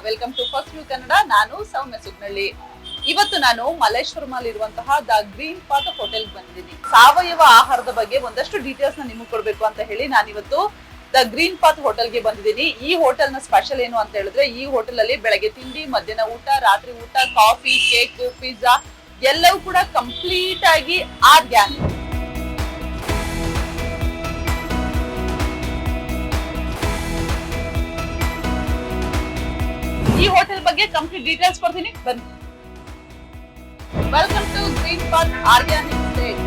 Welcome to first view Kannada. ನಾನು ಸೌಮ್ಯ ಸುಗ್ನಳ್ಳಿ. ಇವತ್ತು ನಾನು ಮಲ್ಲೇಶ್ವರಂ ಇರುವಂತಹ ದ ಗ್ರೀನ್ ಪಾತ್ ಹೋಟೆಲ್ ಬಂದಿದ್ದೀನಿ. ಸಾವಯವ ಆಹಾರದ ಬಗ್ಗೆ ಒಂದಷ್ಟು ಡೀಟೇಲ್ಸ್ ನಿಮಗೆ ಕೊಡ್ಬೇಕು ಅಂತ ಹೇಳಿ ನಾನು ಇವತ್ತು ದ ಗ್ರೀನ್ ಪಾತ್ ಹೋಟೆಲ್ಗೆ ಬಂದಿದ್ದೀನಿ. ಈ ಹೋಟೆಲ್ ನ ಸ್ಪೆಷಲ್ ಏನು ಅಂತ ಹೇಳಿದ್ರೆ, ಈ ಹೋಟೆಲ್ ಅಲ್ಲಿ ಬೆಳಗ್ಗೆ ತಿಂಡಿ, ಮಧ್ಯಾಹ್ನ ಊಟ, ರಾತ್ರಿ ಊಟ, ಕಾಫಿ, ಕೇಕ್, ಪಿಜ್ಜಾ ಎಲ್ಲವೂ ಕೂಡ ಕಂಪ್ಲೀಟ್ ಆಗಿ ಆರ್ಗ್ಯಾನಿಕ್. ಈ ಹೋಟೆಲ್ ಬಗ್ಗೆ ಕಂಪ್ಲೀಟ್ ಡೀಟೇಲ್ಸ್ ಕೊಡ್ತೀನಿ, ಬನ್ನಿ. Welcome to green path organic state.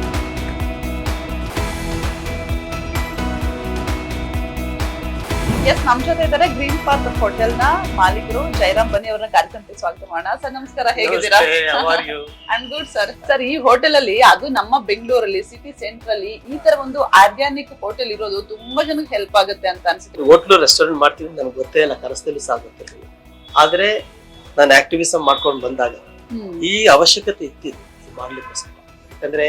Yes, ನಮ್ ಜೊತೆ ಇದ್ದಾರೆ ಗ್ರೀನ್ ಪಾತ್ ಹೋಟೆಲ್ ನ ಮಾಲೀಕರು ಜಯರಾಮ್. ಬನ್ನಿ, ಅವ್ರನ್ನ ಕಾರ್ಯಕ್ರಮಕ್ಕೆ ಸ್ವಾಗತ ಮಾಡೋಣ. ಸರ್ ನಮಸ್ಕಾರ, ಹೇಗಿದ್ದೀರಾ? I am good sir. Sir, ಈ ಹೋಟೆಲ್ ಅಲ್ಲಿ, ಅದು ನಮ್ಮ ಬೆಂಗಳೂರಲ್ಲಿ ಸಿಟಿ ಸೆಂಟರ್ ಅಲ್ಲಿ ಈ ತರ ಒಂದು ಆರ್ಗ್ಯಾನಿಕ್ ಹೋಟೆಲ್ ಇರೋದು ತುಂಬಾ ಜನಕ್ಕೆ ಹೆಲ್ಪ್ ಆಗುತ್ತೆ ಅಂತ ಅನ್ಸುತ್ತೆ. ಹೋಟ್ಲು ರೆಸ್ಟೋರೆಂಟ್ ಮಾಡ್ತೀವಿ ನನಗೆ ಗೊತ್ತೇ ಇಲ್ಲ, ಕನಸಲ್ಲಿ ಸಾಗುತ್ತಿರಲಿಲ್ಲ. ಆದ್ರೆ ನಾನು ಆಕ್ಟಿವಿಸಮ್ ಮಾಡ್ಕೊಂಡು ಬಂದಾಗ ಈ ಅವಶ್ಯಕತೆ ಇತ್ತಿದ್ದು ಮಾಡ್ಲಿಕ್ಕೋಸ್ಕರ. ಯಾಕಂದ್ರೆ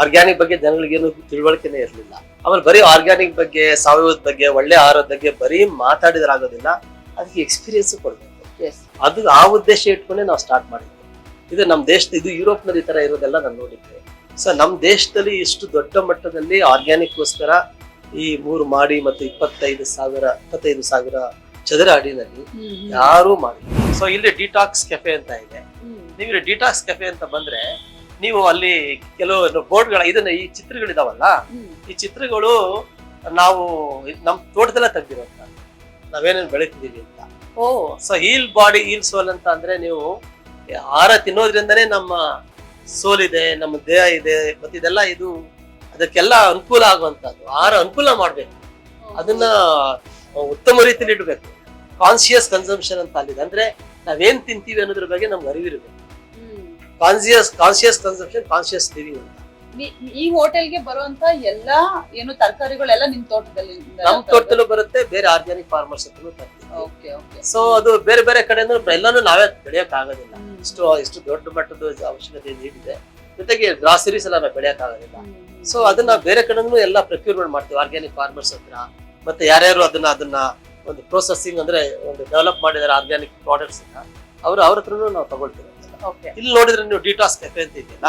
ಆರ್ಗ್ಯಾನಿಕ್ ಬಗ್ಗೆ ಜನಗಳಿಗೇನು ತಿಳುವಳಿಕೆನೇ ಇರಲಿಲ್ಲ. ಆಮೇಲೆ ಬರೀ ಆರ್ಗ್ಯಾನಿಕ್ ಬಗ್ಗೆ, ಸಾವಯವದ ಬಗ್ಗೆ, ಒಳ್ಳೆ ಆಹಾರದ ಬಗ್ಗೆ ಬರೀ ಮಾತಾಡಿದ್ರೆ ಆಗೋದಿಲ್ಲ, ಅದಕ್ಕೆ ಎಕ್ಸ್ಪೀರಿಯನ್ಸ್ ಕೊಡ್ಬೇಕು. ಅದು ಆ ಉದ್ದೇಶ ಇಟ್ಕೊಂಡೆ ನಾವು ಸ್ಟಾರ್ಟ್ ಮಾಡಿದ್ವಿ. ಇದು ನಮ್ಮ ದೇಶದ, ಇದು ಯುರೋಪ್ ನಲ್ಲಿ ಈ ತರ ಇರೋದೆಲ್ಲ ನಾನು ನೋಡಿದ್ದೆ. ಸೊ ನಮ್ಮ ದೇಶದಲ್ಲಿ ಇಷ್ಟು ದೊಡ್ಡ ಮಟ್ಟದಲ್ಲಿ ಆರ್ಗ್ಯಾನಿಕ್ ಗೋಸ್ಕರ ಈ 3 ಮಾಡಿ ಮತ್ತು 25,000 ಚದರ ಅಡಿನಲ್ಲಿ ಯಾರು ಮಾಡಿ. ಸೊ ಇಲ್ಲಿ ಡಿಟಾಕ್ಸ್ ಕೆಫೆ ಅಂತ ಇದೆ. ನೀವು ಇಲ್ಲಿ ಡಿಟಾಕ್ಸ್ ಕೆಫೆ ಅಂತ ಬಂದ್ರೆ ನೀವು ಅಲ್ಲಿ ಕೆಲವು ಬೋರ್ಡ್ಗಳ ಇದನ್ನ, ಈ ಚಿತ್ರಗಳಿದಾವಲ್ಲ, ಈ ಚಿತ್ರಗಳು ನಾವು ನಮ್ ತೋಟದಲ್ಲ ತೆಗ್ದಿರೋಂತ, ನಾವೇನೇನು ಬೆಳಿತಿದೀವಿ ಅಂತ. ಸೊ ಹೀಲ್ ಬಾಡಿ ಹೀಲ್ ಸೋಲ್ ಅಂತ ಅಂದ್ರೆ, ನೀವು ಆಹಾರ ತಿನ್ನೋದ್ರಿಂದನೇ ನಮ್ಮ ಸೋಲ್ ಇದೆ, ನಮ್ಮ ದೇಹ ಇದೆ, ಮತ್ತೆ ಇದೆಲ್ಲ ಇದು ಅದಕ್ಕೆಲ್ಲ ಅನುಕೂಲ ಆಗುವಂತದ್ದು. ಆಹಾರ ಅನುಕೂಲ ಮಾಡ್ಬೇಕು, ಅದನ್ನ ಉತ್ತಮ ರೀತಿಯಲ್ಲಿ ಇಡ್ಬೇಕು. ಕಾನ್ಸಿಯಸ್ ಕನ್ಸಂಪ್ಷನ್ ಅಂತ ಅಲ್ಲಿದೆ. ಅಂದ್ರೆ ನಾವೇನ್ ತಿಂತೀವಿ ಅನ್ನೋದ್ರ ಬಗ್ಗೆ ನಮ್ಗೆ ಅರಿವಿರ್ಬೇಕು. ಕಾನ್ಸಿಯಸ್ ಕನ್ಸಂಪ್ಷನ್, ಕಾನ್ಸಿಯಸ್ ಲಿವಿಂಗ್ ಅಂತ. ಈ ಹೋಟೆಲ್ಗೆ ಬರುವಂತ ಎಲ್ಲಾ ಏನು ತರಕಾರಿಗಳೆಲ್ಲ ನಿಮ್ ತೋಟದಲ್ಲಿ? ನಮ್ ತೋಟದಲ್ಲೂ ಬರುತ್ತೆ, ಬೇರೆ ಆರ್ಗ್ಯಾನಿಕ್ ಫಾರ್ಮರ್ಸ್ ಹತ್ರನೂ ತರ್ತೀವಿ. ಸೊ ಅದು ಬೇರೆ ಬೇರೆ ಕಡೆಯಿಂದ ಎಲ್ಲಾನು ನಾವೇ ಬೆಳೆಯಕ್ ಆಗೋದಿಲ್ಲ. ಇಷ್ಟು ದೊಡ್ಡ ಮಟ್ಟದ ಅವಶ್ಯಕತೆ ನೀಡಿದೆ. ಜೊತೆಗೆ ಗ್ರಾಸರೀಸ್ ಎಲ್ಲ ನಾವು ಬೆಳೆಯಕ್ ಆಗೋದಿಲ್ಲ. ಸೊ ಅದನ್ನ ಬೇರೆ ಕಡೆನೂ ಎಲ್ಲ ಪ್ರೊಕ್ಯೂರ್ಮೆಂಟ್ ಮಾಡ್ತೀವಿ ಆರ್ಗ್ಯಾನಿಕ್ ಫಾರ್ಮರ್ಸ್ ಹತ್ರ. ಮತ್ತೆ ಯಾರ್ಯಾರು ಅದನ್ನ ಒಂದು ಪ್ರೊಸೆಸಿಂಗ್ ಅಂದ್ರೆ ಒಂದು ಡೆವಲಪ್ ಮಾಡಿದಾರೆ ಆರ್ಗ್ಯಾನಿಕ್ ಪ್ರಾಡಕ್ಟ್ಸ್, ಅವ್ರ ಹತ್ರನೂ ನಾವು ತಗೊಳ್ತೀವಿ. ಇಲ್ಲಿ ನೋಡಿದ್ರೆ ನೀವು ಡಿಟಾಕ್ಸ್ ಕೆಫೆ ಅಂತ ಇದೆಯಲ್ಲ,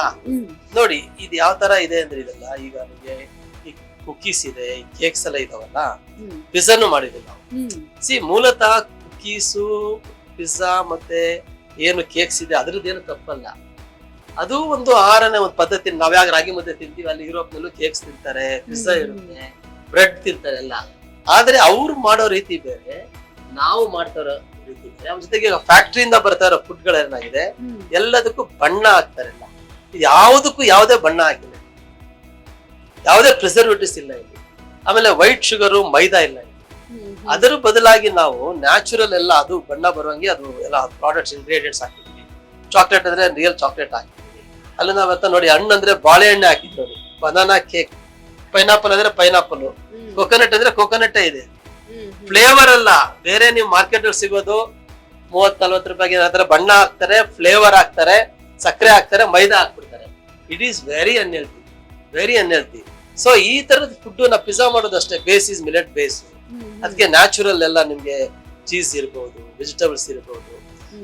ನೋಡಿ ಇದು ಯಾವ ತರ ಇದೆ ಅಂದ್ರೆ, ಇದೆಲ್ಲ ಈಗ ನಿಮಗೆ ಈ ಕುಕೀಸ್ ಇದೆ, ಈ ಕೇಕ್ಸ್ ಎಲ್ಲ ಇದಾವಲ್ಲ, ಪಿಜ್ಜಾನು ಮಾಡಿದ್ವಿ ನಾವು. ಮೂಲತಃ ಕುಕೀಸು, ಪಿಜ್ಜಾ ಮತ್ತೆ ಏನು ಕೇಕ್ಸ್ ಇದೆ ಅದ್ರದ್ದೇನು ತಪ್ಪಲ್ಲ. ಅದು ಒಂದು ಆಹಾರನೇ, ಒಂದು ಪದ್ಧತಿ. ನಾವ್ಯಾಗ ರಾಗಿ ಮುದ್ದೆ ತಿಂತೀವಿ, ಅಲ್ಲಿ ಯುರೋಪ್ ನಲ್ಲೂ ಕೇಕ್ಸ್ ತಿಂತಾರೆ, ಪಿಜ್ಜಾ ಇರುತ್ತೆ, ಬ್ರೆಡ್ ತಿಂತಾರೆ ಎಲ್ಲ. ಆದ್ರೆ ಅವ್ರು ಮಾಡೋ ರೀತಿ ಬೇರೆ, ನಾವು ಮಾಡ್ತಾರೋ ರೀತಿ ಬೇರೆ. ಅವ್ರ ಜೊತೆಗೆ ಫ್ಯಾಕ್ಟ್ರಿಯಿಂದ ಬರ್ತಾ ಇರೋ ಫುಡ್ ಗಳೇನಾಗಿದೆ, ಎಲ್ಲದಕ್ಕೂ ಬಣ್ಣ ಹಾಕ್ತಾರಲ್ಲ. ಯಾವುದಕ್ಕೂ ಯಾವುದೇ ಬಣ್ಣ ಹಾಕಿಲ್ಲ, ಯಾವುದೇ ಪ್ರಿಸರ್ವೇಟಿವ್ಸ್ ಇಲ್ಲ ಇಲ್ಲಿ. ಆಮೇಲೆ ವೈಟ್ ಶುಗರು, ಮೈದಾ ಇಲ್ಲ ಇಲ್ಲಿ. ಅದರ ಬದಲಾಗಿ ನಾವು ನ್ಯಾಚುರಲ್ ಎಲ್ಲ, ಅದು ಬಣ್ಣ ಬರುವಂಗೆ ಅದು ಎಲ್ಲ ಪ್ರಾಡಕ್ಟ್ಸ್ ಇಂಗ್ರೀಡಿಯೆಂಟ್ಸ್ ಹಾಕಿದ್ವಿ. ಚಾಕ್ಲೇಟ್ ಅಂದ್ರೆ ರಿಯಲ್ ಚಾಕ್ಲೇಟ್ ಹಾಕಿದ್ವಿ. ಅಲ್ಲಿ ನಾವೆತ್ತ ನೋಡಿ, ಹಣ್ಣು ಅಂದ್ರೆ ಬಾಳೆಹಣ್ಣೆ ಹಾಕಿದ್ವಿ ನೋಡಿ, ಬನಾನಾ ಕೇಕ್. ಪೈನಾಪಲ್ ಅಂದ್ರೆ ಪೈನಾಪಲ್, ಕೊಕೊನಟ್ ಅಂದ್ರೆ ಕೊಕೊನಟ್ಟೇ ಇದೆ. ಫ್ಲೇವರ್ ಅಲ್ಲ, ಬೇರೆ ನೀವು ಮಾರ್ಕೆಟ್ ಅಲ್ಲಿ ಸಿಗೋದು 30-40 ರೂಪಾಯಿಗೆ ಅದರ ಬಣ್ಣ ಹಾಕ್ತಾರೆ, ಫ್ಲೇವರ್ ಹಾಕ್ತಾರೆ, ಸಕ್ಕರೆ ಹಾಕ್ತಾರೆ, ಮೈದಾ ಹಾಕ್ಬಿಡ್ತಾರೆ. It is very unhealthy. So ಈ ತರದ ಫುಡ್ ನಾವು ಪಿಜ್ಜಾ ಮಾಡೋದಷ್ಟೇ, ಬೇಸ್ ಇಸ್ ಮಿಲೆಟ್ ಬೇಸ್. ಅದಕ್ಕೆ ನ್ಯಾಚುರಲ್ ಎಲ್ಲ ನಿಮ್ಗೆ ಚೀಸ್ ಇರಬಹುದು, ವೆಜಿಟೇಬಲ್ಸ್ ಇರಬಹುದು.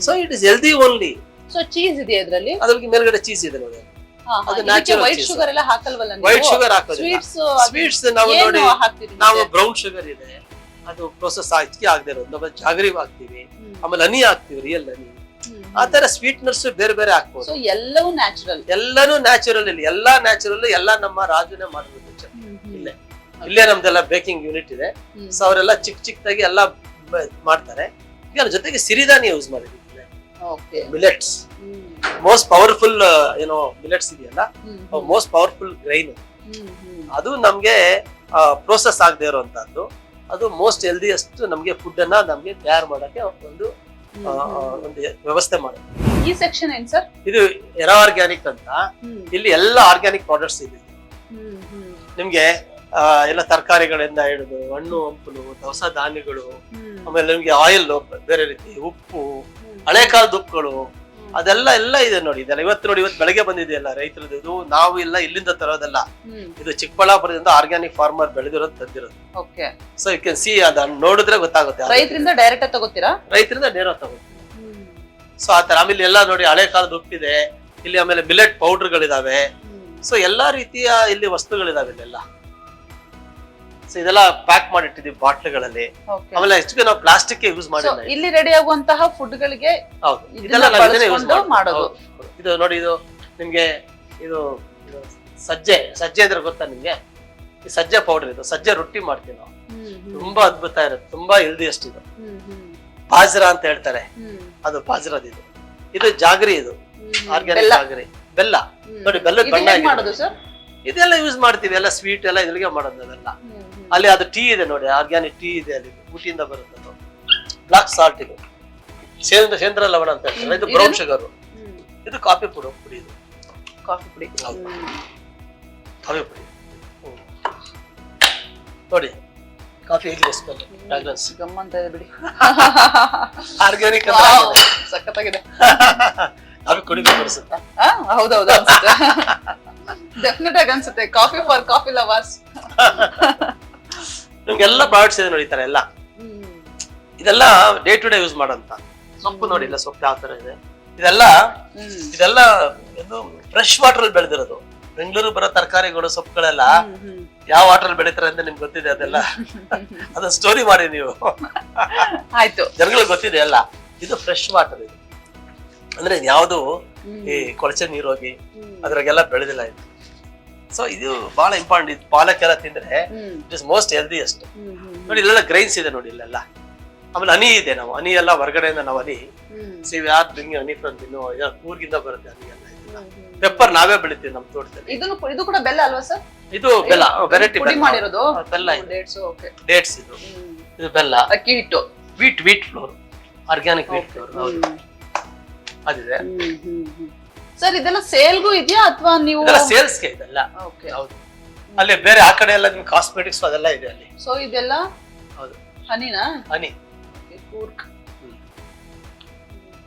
So it is healthy only. So cheese ಇದೆ ಅದ್ರಲ್ಲಿ, ಅದ್ರಲ್ಲಿ ಮೇಲ್ಗಡೆ ಚೀಸ್ ಇದೆ ನೋಡಿ. ಅದು ನ್ಯಾಚುರಲ್. ವೈಟ್ ಶುಗರ್ ಎಲ್ಲ ಹಾಕಲ್ವಲ್ಲ? ವೈಟ್ ಶುಗರ್ ಹಾಕೋದಿಲ್ಲ. ಸ್ವೀಟ್ಸ್ ನಾವು ನೋಡಿ, ನಾವು ಬ್ರೌನ್ ಶುಗರ್ ಇದೆ, ಅದು ಪ್ರೊಸೆಸ್ ಹೆಚ್ಚಿಗೆ ಆಗದೆ ಇರೋದು. ನಾವು ಜಾಗರಿ ಹಾಕ್ತಿವಿ, ಆಮೇಲೆ ಹನಿ ಹಾಕ್ತಿವಿ, ರಿಯಲ್ ಹನಿ. ಆ ತರ ಸ್ವೀಟ್ನರ್ಸ್ ಬೇರೆ ಬೇರೆ ಹಾಕ್ಬೋದು. ಎಲ್ಲವೂ ನ್ಯಾಚುರಲ್, ಎಲ್ಲಾನು ನ್ಯಾಚುರಲ್. ಇಲ್ಲಿ ಎಲ್ಲಾ ನ್ಯಾಚುರಲ್, ಎಲ್ಲ ನಮ್ಮ ರಾಜುನೇ ಮಾಡಿರೋದು. ಇಲ್ಲೇ ನಮ್ದೆಲ್ಲ ಬೇಕಿಂಗ್ ಯೂನಿಟ್ ಇದೆ. ಸೊ ಅವರೆಲ್ಲ ಚಿಕ್ಕದಾಗಿ ಎಲ್ಲ ಮಾಡ್ತಾರೆ. ಈಗ ಜೊತೆಗೆ ಸಿರಿಧಾನ್ಯ ಯೂಸ್ ಮಾಡಿದ್ವಿ, ಮಿಲೆಟ್ಸ್. ಮೋಸ್ಟ್ ಪವರ್ಫುಲ್ ಏನೋ ಮಿಲೆಟ್ಸ್ ಇದೆಯಲ್ಲ, ಮೋಸ್ಟ್ ಪವರ್ಫುಲ್ ಗ್ರೈನ್. ಅದು ನಮ್ಗೆ ಪ್ರೋಸೆಸ್ ಆಗದೆ ಇರುವಂತಹದ್ದು. ಅದು ಮೋಸ್ಟ್ ಹೆಲ್ದಿಯಸ್ಟ್ ನಮ್ಗೆ ಫುಡ್ ಅನ್ನ ನಮ್ಗೆ ತಯಾರು ಮಾಡಕ್ಕೆ ಒಂದು ವ್ಯವಸ್ಥೆ ಮಾಡುತ್ತೆ. ಈ ಸೆಕ್ಷನ್ ಏನ್ ಸರ್? ಇದು ಎರಾ ಆರ್ಗ್ಯಾನಿಕ್ ಅಂತ. ಇಲ್ಲಿ ಎಲ್ಲ ಆರ್ಗ್ಯಾನಿಕ್ ಪ್ರಾಡಕ್ಟ್ಸ್ ಇದೆ ನಿಮ್ಗೆ. ಎಲ್ಲ ತರಕಾರಿಗಳಿಂದ ಹಿಡಿದು ಹಣ್ಣು ಹಂಪಲು, ದವಸ ಧಾನ್ಯಗಳು, ಆಮೇಲೆ ನಿಮ್ಗೆ ಆಯಿಲ್ ಬೇರೆ ರೀತಿ, ಉಪ್ಪು, ಹಳೆ ಕಾಲದ ಉಪ್ಪುಗಳು, ಅದೆಲ್ಲ ಎಲ್ಲ ಇದೆ ನೋಡಿ. ಇದೆಲ್ಲ ಇವತ್ತು ನೋಡಿ, ಇವತ್ತು ಬೆಳಗ್ಗೆ ಬಂದಿದೆಯಲ್ಲ ರೈತರದ್ದು. ಇದು ನಾವು ಇಲ್ಲ ಇಲ್ಲಿಂದ ತರೋದಲ್ಲ, ಇದು ಚಿಕ್ಕಬಳ್ಳಾಪುರದಿಂದ ಆರ್ಗ್ಯಾನಿಕ್ ಫಾರ್ಮರ್ ಬೆಳೆದಿರೋದು ತಂದಿರೋದು. Okay. So you can see, ಅದನ್ನ ನೋಡಿದ್ರೆ ಗೊತ್ತಾಗುತ್ತೆ. ರೈತರಿಂದ ಡೈರೆಕ್ಟ್ ತಗೋತೀರಾ? ರೈತರಿಂದ ನೇರ ತಗೋತೀವಿ. ಸೊ ಆತರ. ಆಮೇಲೆ ಎಲ್ಲ ನೋಡಿ ಹಳೆ ಕಾಲದ ಉಪ್ಪಿದೆ ಇಲ್ಲಿ, ಆಮೇಲೆ ಮಿಲೆಟ್ ಪೌಡರ್ಗಳಿದಾವೆ. ಸೊ ಎಲ್ಲಾ ರೀತಿಯ ಇಲ್ಲಿ ವಸ್ತುಗಳಿದಾವೆ ಇಲ್ಲೆಲ್ಲ. ಸೊ ಇದೆಲ್ಲ ಪ್ಯಾಕ್ ಮಾಡಿಟ್ಟಿದೀವಿ ಬಾಟ್ಲಿಗಳಲ್ಲಿ. ಆಮೇಲೆ ಹೆಚ್ಚಿಗೆ ನಾವು ಪ್ಲಾಸ್ಟಿಕ್ ಯೂಸ್ ಮಾಡಿಲ್ಲ. ಇಲ್ಲಿ ರೆಡಿ ಆಗುವಂತಹ ಫುಡ್ ಗಳಿಗೆ ಹೌದು, ಇದೆಲ್ಲ ನಾವು ಇದನ್ನೇ ಯೂಸ್ ಮಾಡೋದು. ಇದು ನೋಡಿ, ಇದು ನಿಮ್ಗೆ ಇದು ಸಜ್ಜೆ ಅಂದ್ರೆ ಗೊತ್ತಾ ನಿಮ್ಗೆ? ಈ ಸಜ್ಜೆ ಪೌಡರ್, ಇದು ಸಜ್ಜೆ ರೊಟ್ಟಿ ಮಾಡ್ತೀವಿ ನಾವು. ತುಂಬಾ ಅದ್ಭುತ ಇರುತ್ತೆ, ತುಂಬಾ ಹೆಲ್ದಿಯಸ್ಟ್ ಇದು. ಬಾಜ್ರಾ ಅಂತ ಹೇಳ್ತಾರೆ, ಅದು ಬಾಜ್ರಾದ. ಇದು ಜಾಗರಿ, ಇದು ಆರ್ಗ್ಯಾನಿಕ್ ಜಾಗರಿ. ಬೆಲ್ಲ ನೋಡಿ, ಬೆಲ್ಲದ ಬಣ್ಣ. ಇದೆಲ್ಲ ಯೂಸ್ ಮಾಡ್ತೀವಿ, ಎಲ್ಲ ಸ್ವೀಟ್ ಎಲ್ಲ ಇದ್ರಿಗೆ ಮಾಡೋದು ಅದೆಲ್ಲ. ಅಲ್ಲಿ ಅದು ಟೀ ಇದೆ ನೋಡಿ, ಆರ್ಗ್ಯಾನಿಕ್ ಟೀ ಇದೆ ಅಲ್ಲಿ, ಊಟಿಯಿಂದ ಬರುತ್ತೆ ಅದು. ಬ್ಲಾಕ್ ಸಾಲ್ಟ್, ಇದು ಸೇಂದ್ರ ಲವಣ ಅಂತ ಹೇಳ್ತಾರೆ. ಇದು ಬ್ರೌನ್ ಶುಗರ್, ಇದು ಕಾಫಿ ಪುಡಿ. ಇದು ಕಾಫಿ ಪುಡಿ, ಕಾಫಿ ಪುಡಿ ನೋಡಿ. ಕಾಫಿ ಹೇಗಿದೆ ಸ್ಮೆಲ್, ಫ್ರಾಗ್ರೆನ್ಸ್ ಗಮ್ಮಂತ ಇದೆ ಬಿಡಿ. ಆರ್ಗ್ಯಾನಿಕ್ ಸಖತ್ತಾಗಿದೆ. ಕಾಫಿ ಕುಡಿಬೇಕು ಅನ್ಸುತ್ತಾ? ಹೌದೌದು ಅನ್ಸುತ್ತೆ, ಡೆಫಿನೆಟ್ ಆಗಿ ಅನ್ಸುತ್ತೆ. Coffee for coffee lovers. ನಿಮ್ಗೆಲ್ಲ ಪ್ರಾಡಕ್ಟ್ಸ್ ಇದೆ ನೋಡಿ, ಈ ತರ ಎಲ್ಲ. ಇದೆಲ್ಲ ಡೇ ಟು ಡೇ ಯೂಸ್ ಮಾಡೋಂತ ಸೊಪ್ಪು ನೋಡಿ. ಇಲ್ಲ ಸೊಪ್ಪು ಯಾವ ತರ ಇದೆ ಇದೆಲ್ಲ ಫ್ರೆಶ್ ವಾಟರ್ ಅಲ್ಲಿ ಬೆಳೆದಿರೋದು. ಬೆಂಗಳೂರು ಬರೋ ತರಕಾರಿಗಳು, ಸೊಪ್ಪುಗಳೆಲ್ಲ ಯಾವ ವಾಟರ್ ಅಲ್ಲಿ ಬೆಳಿತಾರೆ ಅಂತ ನಿಮ್ಗೆ ಗೊತ್ತಿದೆ. ಅದೆಲ್ಲ ಅದನ್ನ ಸ್ಟೋರಿ ಮಾಡಿ ನೀವು. ಆಯ್ತು, ಜನಗಳಿಗೆ ಗೊತ್ತಿದೆ ಎಲ್ಲ. ಇದು ಫ್ರೆಶ್ ವಾಟರ್. ಇದು ಅಂದ್ರೆ ಯಾವ್ದು ಈ ಕೊಳಚೆ ನೀರು ಹೋಗಿ ಅದ್ರಾಗೆಲ್ಲ ಬೆಳೆದಿಲ್ಲ ಇದು. ಸೊ ಇದು ಬಹಳ ಇಂಪಾರ್ಟೆಂಟ್. ಇದು ಪಾಲಕ್ಕೆಲ್ಲ ತಿಂದ್ರೆ ಇಟ್ ಇಸ್ ಮೋಸ್ಟ್ ಹೆಲ್ದಿಯಸ್ಟ್. ನೋಡಿ, ಇಲ್ಲೆಲ್ಲ ಗ್ರೈನ್ಸ್ ಇದೆ ನೋಡಿ ಇಲ್ಲೆಲ್ಲ. ಆಮೇಲೆ ಹನಿ ಇದೆ. ನಾವು ಹನಿ ಎಲ್ಲ ಹೊರಗಡೆಯಿಂದ ನಾವು ಹನಿ ಯಾರು ಡ್ರಿಂಕಿಂಗ್ ಹನಿ ಫ್ರಮ್ ಕೂರ್ಗಿಂದ ಬರುತ್ತೆ ಹನಿ ಎಲ್ಲ. ಪೆಪ್ಪರ್ ನಾವೇ ಬೆಳಿತೀವಿ ನಮ್ಮ ತೋಟದಲ್ಲಿ. ಇದು ಕೂಡ ಬೆಲ್ಲ ಅಲ್ವಾ ಸರ್? ಇದು ಬೆಲ್ಲ, ವೆರೈಟಿ ಮಾಡಿರೋದು ಬೆಲ್ಲ. ಡೇಟ್ಸ್, ಇದು ಬೆಲ್ಲ. ಅಕ್ಕಿ ಹಿಟ್ಟು, wheat flour, organic wheat flour ಅದಿದೆ. ಸರ್ ಇದೆಲ್ಲ ಸೇಲ್ಗೂ ಇದೆಯಾ ಅಥವಾ ನೀವು? ಸೇಲ್ಸ್ಗೆ ಇದೆಲ್ಲ. ಹೌದು, ಅಲ್ಲಿ ಬೇರೆ ಆ ಕಡೆ ಎಲ್ಲ ನಿಮ್ಗೆ ಕಾಸ್ಮೆಟಿಕ್ಸ್ ಅದೆಲ್ಲ ಇದೆ ಅಲ್ಲಿ. ಸೊ ಇದೆಲ್ಲ ಹೌದು, ಹನಿನಾ? ಹನಿ.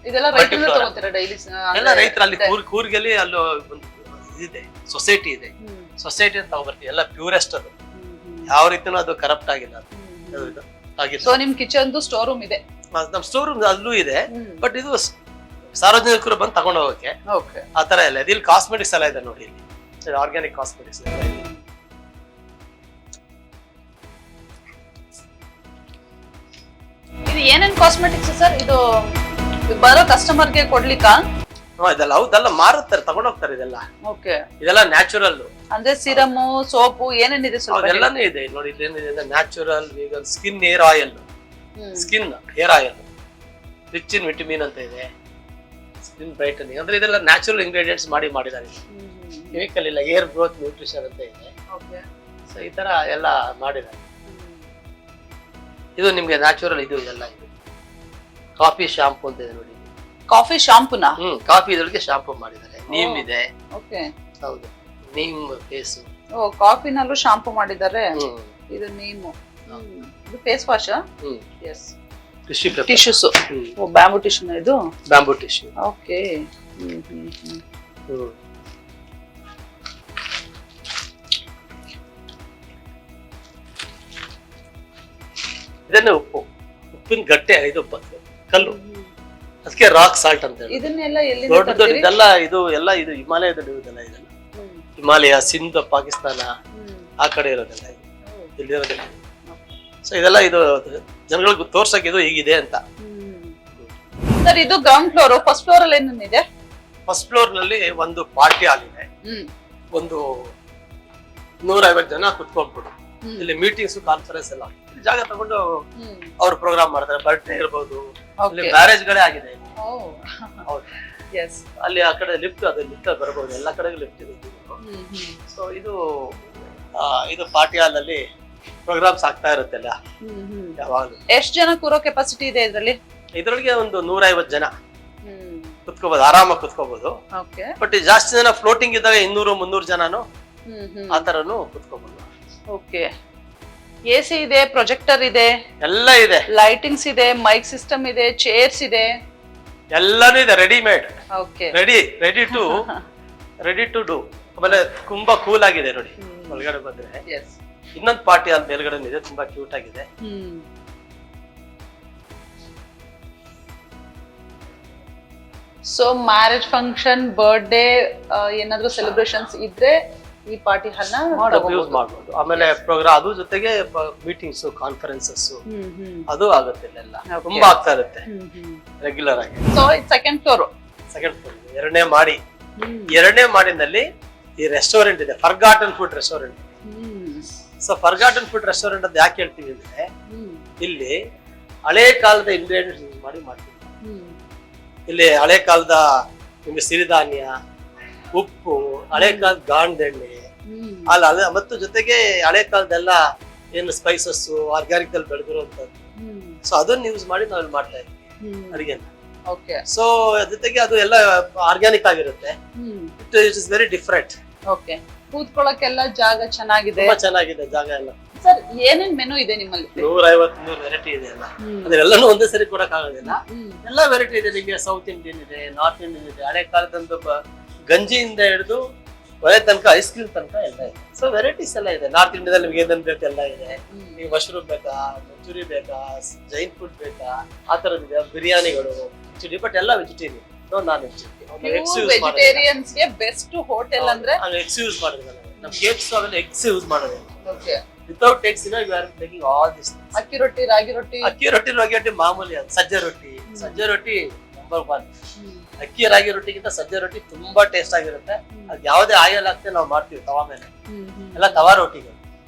ಇದೆಲ್ಲ ರೈತರಿಂದ ತಗೋತೀರಾ ಡೈಲಿ? ಎಲ್ಲ ರೈತರು ಅಲ್ಲಿ ಕೂರ್ಗಲ್ಲಿ ಅಲ್ಲೋ ಒಂದು ಇದೆ, ಸೊಸೈಟಿ ಇದೆ. ಸೊಸೈಟಿ ಅಂತ ತಗೊಬರ್ತೀವಿ. ಎಲ್ಲ ಪ್ಯೂರೆಸ್ಟ್ ಅದು, ಯಾವ ರೀತಿನೂ ಅದು ಕರಪ್ಟ್ ಆಗಿಲ್ಲ. ಸೊ ನಿಮ್ ಕಿಚನ್ ಸ್ಟೋರ್ ರೂಮ್ ಇದೆ? ನಮ್ ಸ್ಟೋರ್ ರೂಮ್ ಅಲ್ಲೂ ಇದೆ, ಬಟ್ ಇದು ಸಾರ್ವಜನಿಕರು ಬಂದು ತಗೊಂಡು ಹೋಗಕ್ಕೆ ಆ ತರ ಎಲ್ಲ ಇದೆ. ಇಲ್ಲಿ ಕಾಸ್ಮೆಟಿಕ್ಸ್ ಎಲ್ಲ ಇದೆ ನೋಡಿ, ಇಲ್ಲಿ ಆರ್ಗ್ಯಾನಿಕ್ ಕಾಸ್ಮೆಟಿಕ್ಸ್ ಎಲ್ಲ ಇದೆ. ಇದು ಏನೇನ್ ಕಾಸ್ಮೆಟಿಕ್ಸ್ ಸರ್? ಇದು ಬರೋ ಕಸ್ಟಮರ್ಗೆ ಕೊಡ್ಲಿಕ್ಕಾ? ಇದೆಲ್ಲ ಹೌದಲ್ಲ, ಮಾರುತ್ತಾರೆ, ತಗೊಂಡೋಗ್ತಾರೆ ಇದೆಲ್ಲ. ಓಕೆ, ಇದೆಲ್ಲ ನ್ಯಾಚುರಲ್. ಅಂದ್ರೆ ಸಿರಮ್, ಸೋಪು ಏನೇನಿದೆ ಸರ್? ಎಲ್ಲಾನು ಇದೆ ನೋಡಿ. ಇಲ್ಲೇನಿದೆ natural vegan skin hair oil, skin hair oil, rich in vitamin ಅಂತ ಇದೆ. ಸ್ಕಿನ್ ಬ್ರೈಟನಿಂಗ್ ಅಂದ್ರೆ ಇದೆಲ್ಲ ನ್ಯಾಚುರಲ್ ಇಂಗ್ರೀಡಿಯೆಂಟ್ಸ್ ಮಾಡಿದ್ದಾರೆ. ಕೆಮಿಕಲ್ ಇಲ್ಲ. ಏರ್ ಗ್ರೋತ್ ನ್ಯೂಟ್ರಿಷನ್ ಅಂತ ಇದೆ. ಸೊ ಈ ತರ ಎಲ್ಲ ಮಾಡಿದ್ದಾರೆ. ಇದು ನಿಮ್ಗೆ ನ್ಯಾಚುರಲ್. ಇದು ಎಲ್ಲ ಇದೆ. ಕಾಫಿ ಶಾಂಪೂ ಅಂತ ಇದೆ ನೋಡಿ. ಕಾಫಿ ಶಾಂಪೂನಾ? ಕಾಫಿ ಇದ್ರೊಳಗೆ ಶಾಂಪೂ ಮಾಡಿದ್ದಾರೆ. ನೀಮ್ ಇದೆ. ಓಕೆ, ಹೌದು, ನೀಮ್ ಫೇಸ್. ಓ, ಕಾಫಿನಲ್ಲೂ ಶಾಂಪೂ ಮಾಡಿದ್ದಾರೆ. ಇದು ನೀಮು. ಇದು ಫೇಸ್ ವಾಶ್. Yes, tissues. ಓ, ಬ್ಯಾಂಬೂ ಟಿಶ್ಯೂನ ಇದು? Bamboo tissue. ಓಕೆ. ಇದನ್ನೇ ಉಪ್ಪಿನ ಗಟ್ಟೆ. ಇದು ಕಲ್ಲು, ಅದಕ್ಕೆ ರಾಕ್ ಸಾಲ್ಟ್ ಅಂತ ಹೇಳಿ. ಇದನ್ನೆಲ್ಲ ಎಲ್ಲಿ ದೊಡ್ಡ ಇದೆಲ್ಲ ಇದು ಎಲ್ಲ ಇದು ಹಿಮಾಲಯದಲ್ಲಿ ಇರೋದೆಲ್ಲ. ಇದೆಲ್ಲ ಹಿಮಾಲಯ, ಸಿಂಧ್, ಪಾಕಿಸ್ತಾನ ಆ ಕಡೆ ಇರೋದೆಲ್ಲ ಇಲ್ಲಿರೋದಿಲ್ಲ. ಸೊ ಇದೆಲ್ಲ ಇದು ಜನಗಳಿಗೆ ತೋರ್ಸಕ್ಕೆ ಇದು ಹೀಗಿದೆ ಅಂತ. ಸರ್ ಇದು ಗ್ರೌಂಡ್ ಫ್ಲೋರ್. ಫಸ್ಟ್ ಫ್ಲೋರ್ ಅಲ್ಲಿ ಏನೇನಿದೆ? ಫಸ್ಟ್ ಫ್ಲೋರ್ ನಲ್ಲಿ ಒಂದು ಪಾರ್ಟಿ ಹಾಲ್ ಇದೆ. ಒಂದು 150 ಜನ ಕುತ್ಕೊಂಡ್ಬಿಡು. ಇಲ್ಲಿ ಮೀಟಿಂಗ್ಸ್, ಕಾನ್ಫರೆನ್ಸ್ ಎಲ್ಲ ಜಾಗ ತಗೊಂಡು ಅವ್ರು ಪ್ರೋಗ್ರಾಮ್ ಮಾಡ್ತಾರೆ. ಬರ್ತ್ಡೇ ಇರ್ಬೋದು, ಮ್ಯಾರೇಜ್ ಗಳೇ ಆಗಿದೆ. ಅಲ್ಲಿ ಆ ಕಡೆ ಲಿಫ್ಟ್, ಅದು ಲಿಫ್ಟ್ ಬರಬಹುದು. ಎಲ್ಲ ಕಡೆಗೂ ಲಿಫ್ಟ್ ಇದೆ. ಸೊ ಇದು ಪಾರ್ಟಿ ಹಾಲ್ ಅಲ್ಲಿ ಪ್ರೋಗ್ರಾಮ್ಸ್ ಆಗ್ತಾ ಇರುತ್ತೆಲ್ಲ ಯಾವಾಗಲೂ. ಎಷ್ಟು ಜನ ಕೂರೋ ಕೆಪಾಸಿಟಿ ಇದೆ ಇದರಲ್ಲಿ? ಇದ್ರೊಳಗೆ ಒಂದು 150 ಜನ ಕುತ್ಕೋಬಹುದು, ಆರಾಮಾಗಿ ಕುತ್ಕೋಬಹುದು. ಬಟ್ ಜಾಸ್ತಿ ಜನ ಫ್ಲೋಟಿಂಗ್ ಇದ್ದಾಗ 200-300 ಜನನು ಆ ತರನು ಕುತ್ಕೋಬಹುದು. ಓಕೆ. ಎಸಿ ಇದೆ, ಪ್ರೊಜೆಕ್ಟರ್ ಇದೆ, ಎಲ್ಲ ಇದೆ, ಲೈಟಿಂಗ್ಸ್ ಇದೆ, ಮೈಕ್ ಸಿಸ್ಟಮ್ ಇದೆ, ಚೇರ್ಸ್ ಇದೆ. ಎಲ್ಲಾನು ಇದೆ readymade, okay ready to do. ಆಮೇಲೆ ತುಂಬಾ ಕೂಲ್ ಆಗಿದೆ ನೋಡಿ ಒಳಗಡೆ ಬಂದ್ರೆ. ಇನ್ನೊಂದು ಪಾರ್ಟಿ ಅಲ್ಲಿ ಮೇಲ್ಗಡೆ ಇದೆ, ತುಂಬಾ ಕ್ಯೂಟ್ ಆಗಿದೆ. ಸೊ ಮ್ಯಾರೇಜ್ ಫಂಕ್ಷನ್, ಬರ್ಡೇ ಏನಾದ್ರು ಸೆಲೆಬ್ರೇಷನ್ಸ್ ಇದ್ರೆ ಈ ಪಾರ್ಟಿ ಹಾಲ್ ಯೂಸ್ ಮಾಡಬಹುದು. ಆಮೇಲೆ ಪ್ರೋಗ್ರಾಮ್ ಅದ್ರ ಜೊತೆಗೆ ಮೀಟಿಂಗ್ಸ್, ಕಾನ್ಫರೆನ್ಸಸ್ ಅದು ಆಗುತ್ತೆ. ಇಲ್ಲೆಲ್ಲ ತುಂಬಾ ಆಗ್ತಾ ಇರುತ್ತೆ ರೆಗ್ಯುಲರ್ ಆಗಿ. ಸೊ ಸೆಕೆಂಡ್ ಫ್ಲೋರ್ ಎರಡನೇ ಮಾಡಿನಲ್ಲಿ ಈ ರೆಸ್ಟೋರೆಂಟ್ ಇದೆ, forgotten food restaurant. So forgotten food restaurant ಅಂತ ಯಾಕೆ ಹೇಳ್ತೀವಿ ಅಂದ್ರೆ, ಇಲ್ಲಿ ಹಳೆ ಕಾಲದ ಇಂಗ್ರೀಡಿಯೆಂಟ್ಸ್ ಯೂಸ್ ಮಾಡ್ತೀವಿ. ಇಲ್ಲಿ ಹಳೆ ಕಾಲದ ನಿಮ್ಗೆ ಸಿರಿಧಾನ್ಯ, ಉಪ್ಪು, ಹಳೆ ಕಾಲದ ಗಾಣದೆಣ್ಣೆ, ಅಲ್ಲ ಮತ್ತು ಜೊತೆಗೆ ಹಳೆ ಕಾಲದೆಲ್ಲ ಏನು ಸ್ಪೈಸಸ್ ಆರ್ಗ್ಯಾನಿಕ್ ಅಲ್ಲಿ ಬೆಳೆದಿರುವಂತದ್ದು. ಸೊ ಅದನ್ನ ಯೂಸ್ ಮಾಡಿ ನಾವ್ ಮಾಡ್ತಾ ಇದ್ವಿ ಅಡಿಗೆನ. ಸೊ ಜೊತೆಗೆ ಅದು ಎಲ್ಲ ಆರ್ಗ್ಯಾನಿಕ್ ಆಗಿರುತ್ತೆ. It is very different. Okay, ಕೂತ್ಕೊಳ್ಳೋಕೆಲ್ಲ ಜಾಗ ಚೆನ್ನಾಗಿದೆ, ತುಂಬಾ ಚೆನ್ನಾಗಿದೆ ಜಾಗ ಎಲ್ಲ. ಸರ್ ಏನೇನ್ ಮೆನು ಇದೆ ನಿಮ್ಮಲ್ಲಿ? 150 ವೆರೈಟಿ ಇದೆ ಎಲ್ಲ. ಅದೆಲ್ಲಾನು ಒಂದೇ ಸರಿ ಕೊಡಕ್ ಆಗೋದಿಲ್ಲ. ಎಲ್ಲಾ ವೆರೈಟಿ ಇದೆ ನಿಮಗೆ. ಸೌತ್ ಇಂಡಿಯನ್ ಇದೆ, ನಾರ್ತ್ ಇಂಡಿಯನ್ ಇದೆ, ಹಳೆ ಕಾಲದಂದು ಗಂಜಿಯಿಂದ ಹಿಡಿದು ಒಳ್ಳೆ ತನಕ, ಐಸ್ ಕ್ರೀಮ್ ತನಕ ಎಲ್ಲ ಇದೆ. ಸೊ ವೆರೈಟೀಸ್ ಎಲ್ಲ ಇದೆ. ನಾರ್ತ್ ಇಂಡಿಯಾದಲ್ಲಿ ನಿಮ್ಗೆ ಏನೇನ್ ಬೇಕು ಎಲ್ಲ ಇದೆ. ನೀವು ಮಶ್ರೂಮ್ ಬೇಕಾ, ಮಂಚೂರಿ ಬೇಕಾ, ಜೈನ್ ಫುಡ್ ಬೇಕಾ, ಆ ತರದಿದೆ. ಬಿರಿಯಾನಿಗಳು ಬಟ್ ಎಲ್ಲ ವೆಜಿಟೇರಿಯನ್, ನಾನ್ ವೆಜಿಟೇರಿಯನ್ಸ್ ಗೆ ಬೆಸ್ಟ್ ಹೋಟೆಲ್ ಅಂದ್ರೆ ಎಗ್ಸ್ ಯೂಸ್ ಮಾಡೋದಿಲ್ಲ. ನಮ್ ಕೇಕ್ಸ್ ಅವೆಲ್ಲ ಎಗ್ಸ್ ಯೂಸ್ ಮಾಡೋದಿಲ್ಲ. Without eggs we are making all this. ಅಕ್ಕಿ ರೊಟ್ಟಿ, ರಾಗಿ ರೊಟ್ಟಿ, ರಾಗಿ ರೊಟ್ಟಿ ಮಾಮೂಲಿ. ಅದು ಸಜ್ಜೆ ರೊಟ್ಟಿ ನಂಬರ್ 1. ಅಕ್ಕಿ ರಾಗಿ ರೊಟ್ಟಿಗಿಂತ ಸಜ್ಜೆ ರೊಟ್ಟಿ ತುಂಬಾ ಟೇಸ್ಟ್ ಆಗಿರುತ್ತೆ. ಅದ್ ಯಾವ್ದೇ ಆಯಿಲ್ ಹಾಕ್ತೇವೆ ನಾವು ಮಾಡ್ತೀವಿ ತವಾ ಮೇಲೆ. ಎಲ್ಲ ತವಾ ರೊಟ್ಟಿಗಳು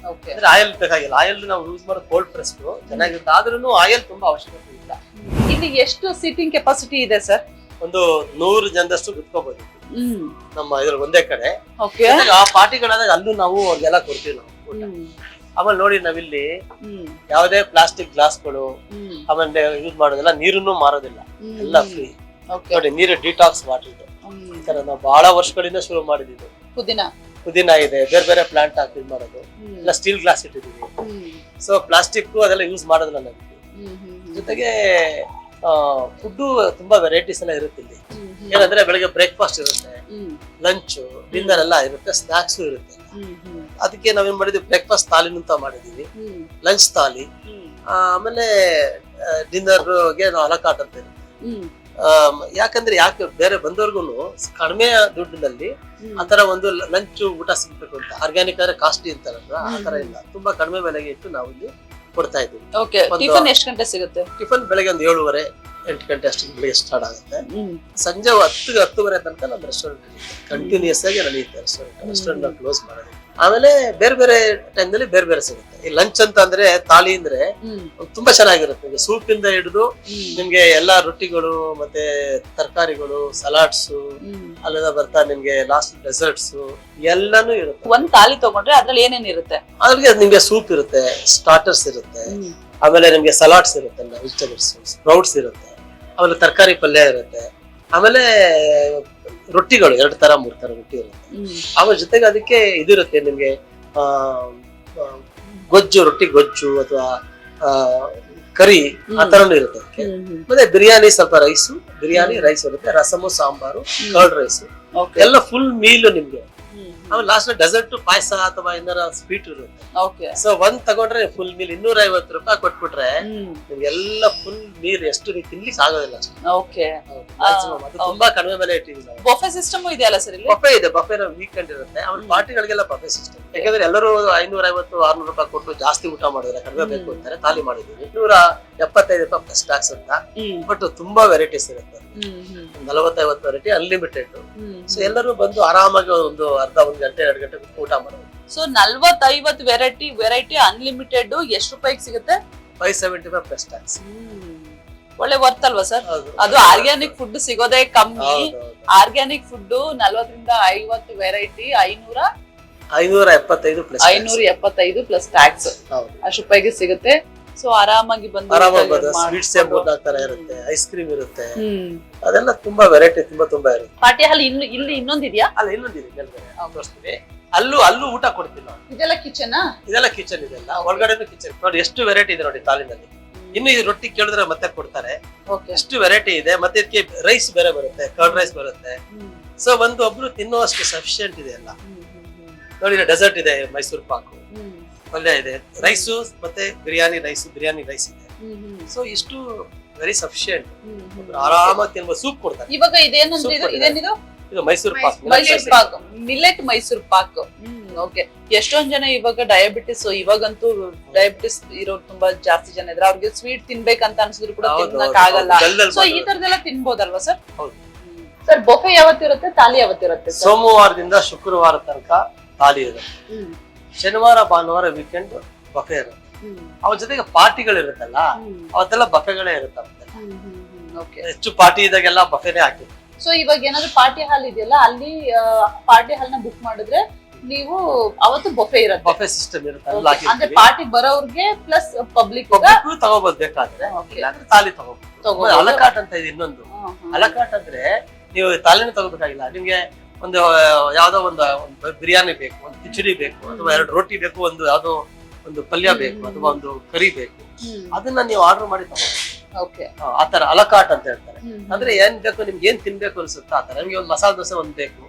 ಅಂದ್ರೆ ಆಯಿಲ್ ಬೇಕಾಗಿಲ್ಲ. ಆಯಿಲ್ ನಾವು ಯೂಸ್ ಮಾಡೋದು ಕೋಲ್ಡ್ ಪ್ರೆಸ್ ಚೆನ್ನಾಗಿರುತ್ತೆ. ಆದ್ರೂ ಆಯಿಲ್ ತುಂಬಾ ಅವಶ್ಯಕತೆ ಇಲ್ಲ. ಇಲ್ಲಿ ಎಷ್ಟು ಸೀಟಿಂಗ್ ಕೆಪಾಸಿಟಿ ಇದೆ ಸರ್? ಒಂದು 100 ಜನದಷ್ಟು ಕುತ್ಕೋಬಹುದು ನಮ್ಮ ಇದ್ರ ಒಂದೇ ಕಡೆ. ಆ ಪಾರ್ಟಿಗಳಾದಾಗ ಅಲ್ಲೂ ನಾವು ಅವ್ರಿಗೆಲ್ಲ ಕೊಡ್ತೀವಿ ನಾವು ಊಟ. ಆಮೇಲೆ ನೋಡಿ ನಾವಿಲ್ಲಿ ಯಾವುದೇ ಪ್ಲಾಸ್ಟಿಕ್ ಗ್ಲಾಸ್ಗಳು ಆಮೇಲೆ ಯೂಸ್ ಮಾಡೋದಿಲ್ಲ. ನೀರನ್ನು ಮಾರೋದಿಲ್ಲ, ಎಲ್ಲ ಫ್ರೀ. ನೋಡಿ ನೀರು ಡಿಟಾಕ್ಸ್ ವಾಟರ್ ಇದು. ನಾವು ಬಹಳ ವರ್ಷಗಳಿಂದ ಶುರು ಮಾಡಿದ್ದು. ಪುದೀನ ಇದೆ, ಬೇರೆ ಬೇರೆ ಪ್ಲಾಂಟ್ ಹಾಕಿ ಮಾಡೋದು. ಎಲ್ಲ ಸ್ಟೀಲ್ ಗ್ಲಾಸ್ ಇಟ್ಟಿದೀವಿ. ಸೊ ಪ್ಲಾಸ್ಟಿಕ್ ಅದೆಲ್ಲ ಯೂಸ್ ಮಾಡೋದಿಲ್ಲ ನಮಗೆ. ಜೊತೆಗೆ ಫುಡ್ ತುಂಬಾ ವೆರೈಟೀಸ್ ಎಲ್ಲ ಇರುತ್ತೆ ಇಲ್ಲಿ. ಏನಂದ್ರೆ ಬೆಳಗ್ಗೆ ಬ್ರೇಕ್ಫಾಸ್ಟ್ ಇರುತ್ತೆ, ಲಂಚ್, ಡಿನ್ನರ್ ಎಲ್ಲ ಇರುತ್ತೆ, ಸ್ನಾಕ್ಸ್ ಇರುತ್ತೆ. ಅದಕ್ಕೆ ನಾವೇನ್ ಮಾಡಿದ್ವಿ, ಬ್ರೇಕ್ಫಾಸ್ಟ್ ಥಾಲಿನ ಅಂತ ಮಾಡಿದೀವಿ, ಲಂಚ್ ಥಾಲಿ, ಆಮೇಲೆ ಡಿನ್ನರ್ಗೆ ನಾವು ಅಲಕಾಟ್ ಅಂತೇವೆ. ಯಾಕೆ ಬೇರೆ ಬಂದವ್ರಿಗೂ ಕಡಿಮೆ ದುಡ್ಡಿನಲ್ಲಿ ಆತರ ಒಂದು ಲಂಚ್ ಊಟ ಸಿಗ್ಬೇಕು ಅಂತ. ಆರ್ಗ್ಯಾನಿಕ್ ಆದ್ರೆ ಕಾಸ್ಟ್ಲಿ ಅಂತಾರಲ್ಲ, ಆತರ ಇಲ್ಲ, ತುಂಬಾ ಕಡಿಮೆ ಬೆಲೆಗೆ ಇಟ್ಟು ನಾವು ಇಲ್ಲಿ ಕೊಡ್ತಾ ಇದ್ದೀವಿ. ಟಿಫನ್ ಎಷ್ಟು ಗಂಟೆ ಸಿಗುತ್ತೆ? ಟಿಫನ್ ಬೆಳಗ್ಗೆ ಒಂದು 7:30-8 ಗಂಟೆ ಅಷ್ಟಿಗೆ ಬೆಳಿಗ್ಗೆ ಸ್ಟಾರ್ಟ್ ಆಗುತ್ತೆ. ಸಂಜೆ 10-10:30 ತನಕ ನಮ್ಮ ರೆಸ್ಟೋರೆಂಟ್ ಕಂಟಿನ್ಯೂಸ್ ಆಗಿ ನಡೆಯುತ್ತೆ. ರೆಸ್ಟೋರೆಂಟ್ ಕ್ಲೋಸ್ ಮಾಡೋದು. ಆಮೇಲೆ ಬೇರೆ ಬೇರೆ ಟೈಮ್ ನಲ್ಲಿ ಬೇರೆ ಬೇರೆ ಸಿಗುತ್ತೆ. ಈ ಲಂಚ್ ಅಂತ ಅಂದ್ರೆ ತಾಲಿ ಅಂದ್ರೆ ತುಂಬಾ ಚೆನ್ನಾಗಿರುತ್ತೆ. ಸೂಪ್ ಇಂದ ಹಿಡಿದು ನಿಮ್ಗೆ ಎಲ್ಲಾ ರೊಟ್ಟಿಗಳು ಮತ್ತೆ ತರಕಾರಿಗಳು, ಸಲಾಡ್ಸ್, ಅಲ್ಲೆಲ್ಲ ಬರ್ತಾ ನಿಮ್ಗೆ ಲಾಸ್ಟ್ ಡೆಸರ್ಟ್ಸ್ ಎಲ್ಲಾನು ಇರುತ್ತೆ. ಒಂದ್ ತಾಲಿ ತಗೊಂಡ್ರೆ ಅದ್ರಲ್ಲಿ ಏನೇನ್ ಇರುತ್ತೆ? ಅದ್ರಲ್ಲಿ ನಿಮ್ಗೆ ಸೂಪ್ ಇರುತ್ತೆ, ಸ್ಟಾರ್ಟರ್ಸ್ ಇರುತ್ತೆ, ಆಮೇಲೆ ನಿಮ್ಗೆ ಸಲಾಡ್ಸ್ ಇರುತ್ತೆ, ವೆಜಿಟೇಬಲ್ಸ್, ಸ್ಪ್ರೌಟ್ಸ್ ಇರುತ್ತೆ, ಆಮೇಲೆ ತರಕಾರಿ ಪಲ್ಯ ಇರುತ್ತೆ, ಆಮೇಲೆ ರೊಟ್ಟಿಗಳು 2 ತರ 3 ತರ ರೊಟ್ಟಿ ಇರುತ್ತೆ. ಆಮೇಲೆ ಜೊತೆಗೆ ಅದಕ್ಕೆ ಇದಿರುತ್ತೆ ನಿಮ್ಗೆ ರೊಟ್ಟಿ ಗೊಜ್ಜು ಅಥವಾ ಕರಿ ಆ ತರನು ಇರುತ್ತೆ ಅದಕ್ಕೆ. ಮತ್ತೆ ಬಿರಿಯಾನಿ, ಸ್ವಲ್ಪ ಬಿರಿಯಾನಿ ರೈಸ್ ಇರುತ್ತೆ, ರಸಮು, ಸಾಂಬಾರು, ಕರ್ಡ್ ರೈಸ್, ಎಲ್ಲ ಫುಲ್ ಮೀಲ್ ನಿಮ್ಗೆ. ಆಮೇಲೆ ಲಾಸ್ಟ್ ಡೆಸರ್ಟ್, ಪಾಯಸ ಅಥವಾ ಏನಾರ ಸ್ವೀಟ್ ಇರುತ್ತೆ. ಸೊ ಒಂದ್ ತಗೊಂಡ್ರೆ ಫುಲ್ ಮೀಲ್ 250 ರೂಪಾಯಿ ಕೊಟ್ಬಿಟ್ರೆ ನಿಮ್ಗೆಲ್ಲ ಫುಲ್ ಮೀಲ್ ಎಷ್ಟು ನೀವು ತಿನ್ಲಿಕ್ಕೆ ಆಗೋದಿಲ್ಲ ಅಷ್ಟು. ಅದು ತುಂಬಾ ಕಡಿಮೆ ಬೆಲೆ ಇಟ್ಟಿದ್ದೀವಿ ನಾವು. ಬಫೆ ಸಿಸ್ಟಮ್ ಇದೆಯಲ್ಲ ಸರ್? ಬಫೆ ಇದೆ. ಬಫೆ ವೀಕೆಂಡ್ ಇರುತ್ತೆ. ಆಮೇಲೆ ಪಾರ್ಟಿಗಳಿಗೆಲ್ಲ ಬಫೆ ಸಿಸ್ಟಮ್. ಯಾಕಂದ್ರೆ ಎಲ್ಲರೂ 550-600 ರೂಪಾಯಿ ಕೊಟ್ಟು ಜಾಸ್ತಿ ಊಟ ಮಾಡಿದ್ರೆ ಕಡಿಮೆ ಬೇಕು ಅಂತಾರೆ. ತಾಲಿ ಮಾಡಿದೀವಿ 275 ರೂಪಾಯಿ ಪ್ಲಸ್ ಟ್ಯಾಕ್ಸ್ ಅಂತ. ಬಟ್ ತುಂಬಾ ವೆರೈಟೀಸ್ ಇರುತ್ತೆ, 40-50 ವೆರೈಟಿ, ಅನ್ಲಿಮಿಟೆಡ್. ಸೊ ಎಲ್ಲರೂ ಬಂದು ಆರಾಮಾಗಿ ಒಂದು ಅರ್ಧ 1 ಗಂಟೆ 2 ಗಂಟೆ ಊಟ ಮಾಡೋದು. ಸೊ 40-50 ವೆರೈಟಿ ಅನ್ಲಿಮಿಟೆಡ್ ಎಷ್ಟು ರೂಪಾಯಿಗೆ ಸಿಗುತ್ತೆ? 575 ಪ್ಲಸ್ ಟ್ಯಾಕ್ಸ್. ಒಳ್ಳೆ ವರ್ತ್ ಅಲ್ವಾ ಸರ್? ಅದು ಆರ್ಗ್ಯಾನಿಕ್ ಫುಡ್ ಸಿಗೋದೇ ಕಮ್ಮಿ. Organic food 40-50 variety 575 plus tax ಅಷ್ಟು ರೂಪಾಯಿಗೆ ಸಿಗುತ್ತೆ. ಸೊ ಆರಾಮಾಗಿ ಬಂದು ಸ್ವೀಟ್ಸ್ ತರ ಇರುತ್ತೆ, ಐಸ್ ಕ್ರೀಮ್ ಇರುತ್ತೆ, ಅದೆಲ್ಲ ತುಂಬಾ ವೆರೈಟಿ ತುಂಬಾ ಇರುತ್ತೆ. ಪಾರ್ಟಿ ಹಾಲ್ ಇಲ್ಲಿ ಇನ್ನೊಂದಿದ್ಯಾ? ಅಲ್ಲ, ಇನ್ನೊಂದಿದೆ. ಅಲ್ಲೂ ಊಟ ಕೊಡ್ತೀವಿ ನಾವು. ಇದೆಲ್ಲ ಕಿಚನ್? ಇದೆಲ್ಲ ಕಿಚನ್. ಇದೆಲ್ಲ ಒಳಗಡೆನು ಕಿಚನ್. ನೋಡಿ ಎಷ್ಟು ವೆರೈಟಿ ಇದೆ ನೋಡಿ ತಾಲಿನಲ್ಲಿ. ಇನ್ನು ಈ ರೊಟ್ಟಿ ಕೇಳಿದ್ರೆ ಮತ್ತೆ ಕೊಡ್ತಾರೆ. ಓಕೆ. ಎಷ್ಟು ವೆರೈಟಿ ಇದೆ. ಮತ್ತೆ ಇದಕ್ಕೆ ರೈಸ್ ಬೇರೆ ಬರುತ್ತೆ, ಕರ್ಡ್ ರೈಸ್ ಬರುತ್ತೆ. ಸೊ ಒಬ್ರು ತಿನ್ನುವಷ್ಟು ಸಫಿಶಿಯಂಟ್ ಇದೆ ಎಲ್ಲ. ನೋಡಿ ಡೆಸರ್ಟ್ ಇದೆ, ಮೈಸೂರು ಪಾಕು ಪಲ್ಯ ಇದೆ, ರೈಸು ಮತ್ತೆ ಬಿರಿಯಾನಿ ರೈಸ್ ಇದೆ. ಸೊ ಇಷ್ಟು ವೆರಿ ಸಫಿಶಿಯಂಟ್, ಆರಾಮಾಗಿ ತಿನ್ಬೋದು. ಸೂಪ್ ಕೊಡ್ತಾರೆ. ಇವಾಗ ಇದೇನಿದು? ಇದು ಮೈಸೂರು ಪಾಕ್, ಮಿಲೆಟ್ ಮೈಸೂರು ಪಾಕ್. ಓಕೆ. ಎಷ್ಟೊಂದ್ ಜನ ಇವಾಗ ಡಯಾಬಿಟಿಸ್, ಇವಾಗಂತೂ ಡಯಾಬಿಟಿಸ್ ಇರೋರು ತುಂಬಾ ಜಾಸ್ತಿ ಜನ ಇದ್ರೆ ಅವ್ರಿಗೆ ಸ್ವೀಟ್ ತಿನ್ಬೇಕಂತ ಅನ್ಸಿದ್ರು ಕೂಡ ತಿನ್ನಕ್ ಆಗಲ್ಲ. ಸೊ ಈ ತರದೆಲ್ಲ ತಿನ್ಬೋದಲ್ವಾ ಸರ್? ಸರ್ ಬೊಫೆ ಯಾವತ್ತಿರುತ್ತೆ, ತಾಲಿ ಯಾವತ್ತಿರುತ್ತೆ? ಸೋಮವಾರದಿಂದ ಶುಕ್ರವಾರ ತನಕ ತಾಲಿ ಇರುತ್ತೆ. ಶನಿವಾರ ಭಾನುವಾರ ವೀಕೆಂಡ್ ಬಫೆ ಇರುತ್ತೆ. ಅವ್ರ ಜೊತೆಗೆ ಪಾರ್ಟಿಗಳು ಇರುತ್ತಲ್ಲ, ಅವತ್ತೆಲ್ಲ ಬಫೆಗಳೇ ಇರುತ್ತೆ. ಹೆಚ್ಚು ಪಾರ್ಟಿ ಇದಾಗೆಲ್ಲ ಬಫೆನೇ ಹಾಕಿದ್ರು. ಸೊ ಇವಾಗ ಏನಾದ್ರು ಪಾರ್ಟಿ ಹಾಲ್ ಇದೆಯಲ್ಲ, ಅಲ್ಲಿ ಪಾರ್ಟಿ ಹಾಲ್ ನ ಬುಕ್ ಮಾಡಿದ್ರೆ ನೀವು ಅವತ್ತು ಬೊಫೆ ಇರುತ್ತೆ, ಬಫೆ ಸಿಸ್ಟಮ್ ಇರುತ್ತೆ. ಅಂದ್ರೆ ಪಾರ್ಟಿ ಬರೋರ್ಗೆ ಪ್ಲಸ್ ಪಬ್ಲಿಕ್ ತಗೋಬಹುದು. ಬೇಕಾದ್ರೆ ತಾಲಿ ತಗೋಬಹುದು. ಅಲಕಾಟ್ ಅಂತ ಇದೆ ಇನ್ನೊಂದು. ಅಲಕಾಟ್ ಅಂದ್ರೆ ನೀವು ತಾಲಿನೂ ತಗೋಬೇಕಾಗಿಲ್ಲ. ನಿಮ್ಗೆ ಒಂದು ಯಾವ್ದೋ ಒಂದು ಬಿರಿಯಾನಿ ಬೇಕು, ಒಂದು ಕಿಚಡಿ ಬೇಕು, ಅಥವಾ 2 ರೋಟಿ ಬೇಕು, ಒಂದು ಯಾವ್ದೋ ಒಂದು ಪಲ್ಯ ಬೇಕು, ಅಥವಾ ಒಂದು ಕರಿ ಬೇಕು, ಅದನ್ನ ನೀವು ಆರ್ಡರ್ ಮಾಡಿ ತಗೋಬಹುದು. ಆತರ ಅಲಕಾಟ್ ಅಂತ ಹೇಳ್ತಾರೆ. ಅಂದ್ರೆ ಏನ್ ಬೇಕು, ನಿಮ್ಗೆ ಏನ್ ತಿನ್ಬೇಕು ಅನ್ಸುತ್ತೆ ಆತರ. ನಿಮ್ಗೆ ಒಂದು ಮಸಾಲೆ ದೋಸೆ ಒಂದ್ ಬೇಕು,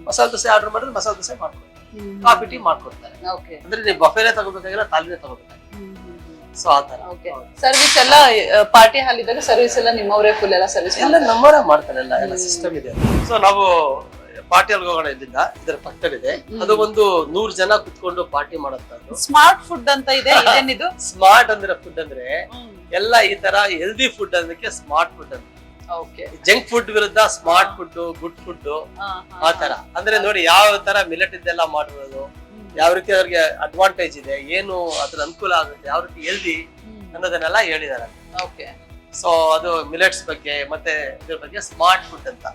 ಮಸಾಲೆ ದೋಸೆ ಆರ್ಡರ್ ಮಾಡಿದ್ರೆ ಮಸಾಲೆ ದೋಸೆ ಮಾಡ್ಕೊಡ್ತಾರೆ, ಕಾಫಿ ಟೀ ಮಾಡ್ಕೊಡ್ತಾರೆ. ಅಂದ್ರೆ ನೀವು ಬಫೆನೇ ತಗೋಬೇಕಾಗಿಲ್ಲ, ತಾಲಿನೇ ತಗೋಬೇಕಾಗಿಲ್ಲ. ಸೊ ಆತರ ಸರ್ವಿಸ್ ಎಲ್ಲ ಪಾರ್ಟಿ ಹಾಲ್ ಇದ್ದಾಗ ಸರ್ವಿಸ್ ಎಲ್ಲ ನಿಮ್ಮವರೇ ಫುಲ್ ಎಲ್ಲ ಸರ್ವಿಸ್ ಎಲ್ಲ ನಮ್ಮವರೇ ಮಾಡ್ತಾರೆ. ಎಲ್ಲ ಸಿಸ್ಟಮ್ ಇದೆ. ಸೊ ನಾವು ಪಾರ್ಟಿ ಅಲ್ಲಿ ಹೋಗೋಣ. ಇಲ್ಲಿಂದ ಇದರ ಪಕ್ಕದಲ್ಲಿದೆ, ಅದು ಒಂದು 100 ಜನ ಕುತ್ಕೊಂಡು ಪಾರ್ಟಿ ಮಾಡುತ್ತದ್ದು. ಸ್ಮಾರ್ಟ್ ಫುಡ್ ಅಂತ ಇದೆ. ಇದೇನಿದು? ಸ್ಮಾರ್ಟ್ ಅಂದ್ರೆ ಫುಡ್ ಅಂದ್ರೆ ಎಲ್ಲ ಈ ತರ ಹೆಲ್ದಿ ಫುಡ್ ಅನ್ನೋದಕ್ಕೆ ಸ್ಮಾರ್ಟ್ ಫುಡ್ ಅಂತ. ಜಂಕ್ ಫುಡ್ ವಿರುದ್ಧ ಸ್ಮಾರ್ಟ್ ಫುಡ್, ಗುಡ್ ಫುಡ್ ಆತರ. ಅಂದ್ರೆ ನೋಡಿ ಯಾವ ತರ ಮಿಲೆಟ್ ಇದೆಲ್ಲ ಮಾಡಿರೋದು, ಯಾವ ರೀತಿ ಅವ್ರಿಗೆ ಅಡ್ವಾಂಟೇಜ್ ಇದೆ, ಏನು ಅದ್ರ ಅನುಕೂಲ ಆಗುತ್ತೆ, ಯಾವ ರೀತಿ ಹೆಲ್ದಿ ಅನ್ನೋದನ್ನೆಲ್ಲ ಹೇಳಿದಾರೆ. ಸೊ ಅದು ಮಿಲೆಟ್ಸ್ ಬಗ್ಗೆ ಮತ್ತೆ ಇದ್ರ ಬಗ್ಗೆ ಸ್ಮಾರ್ಟ್ ಫುಡ್ ಅಂತ.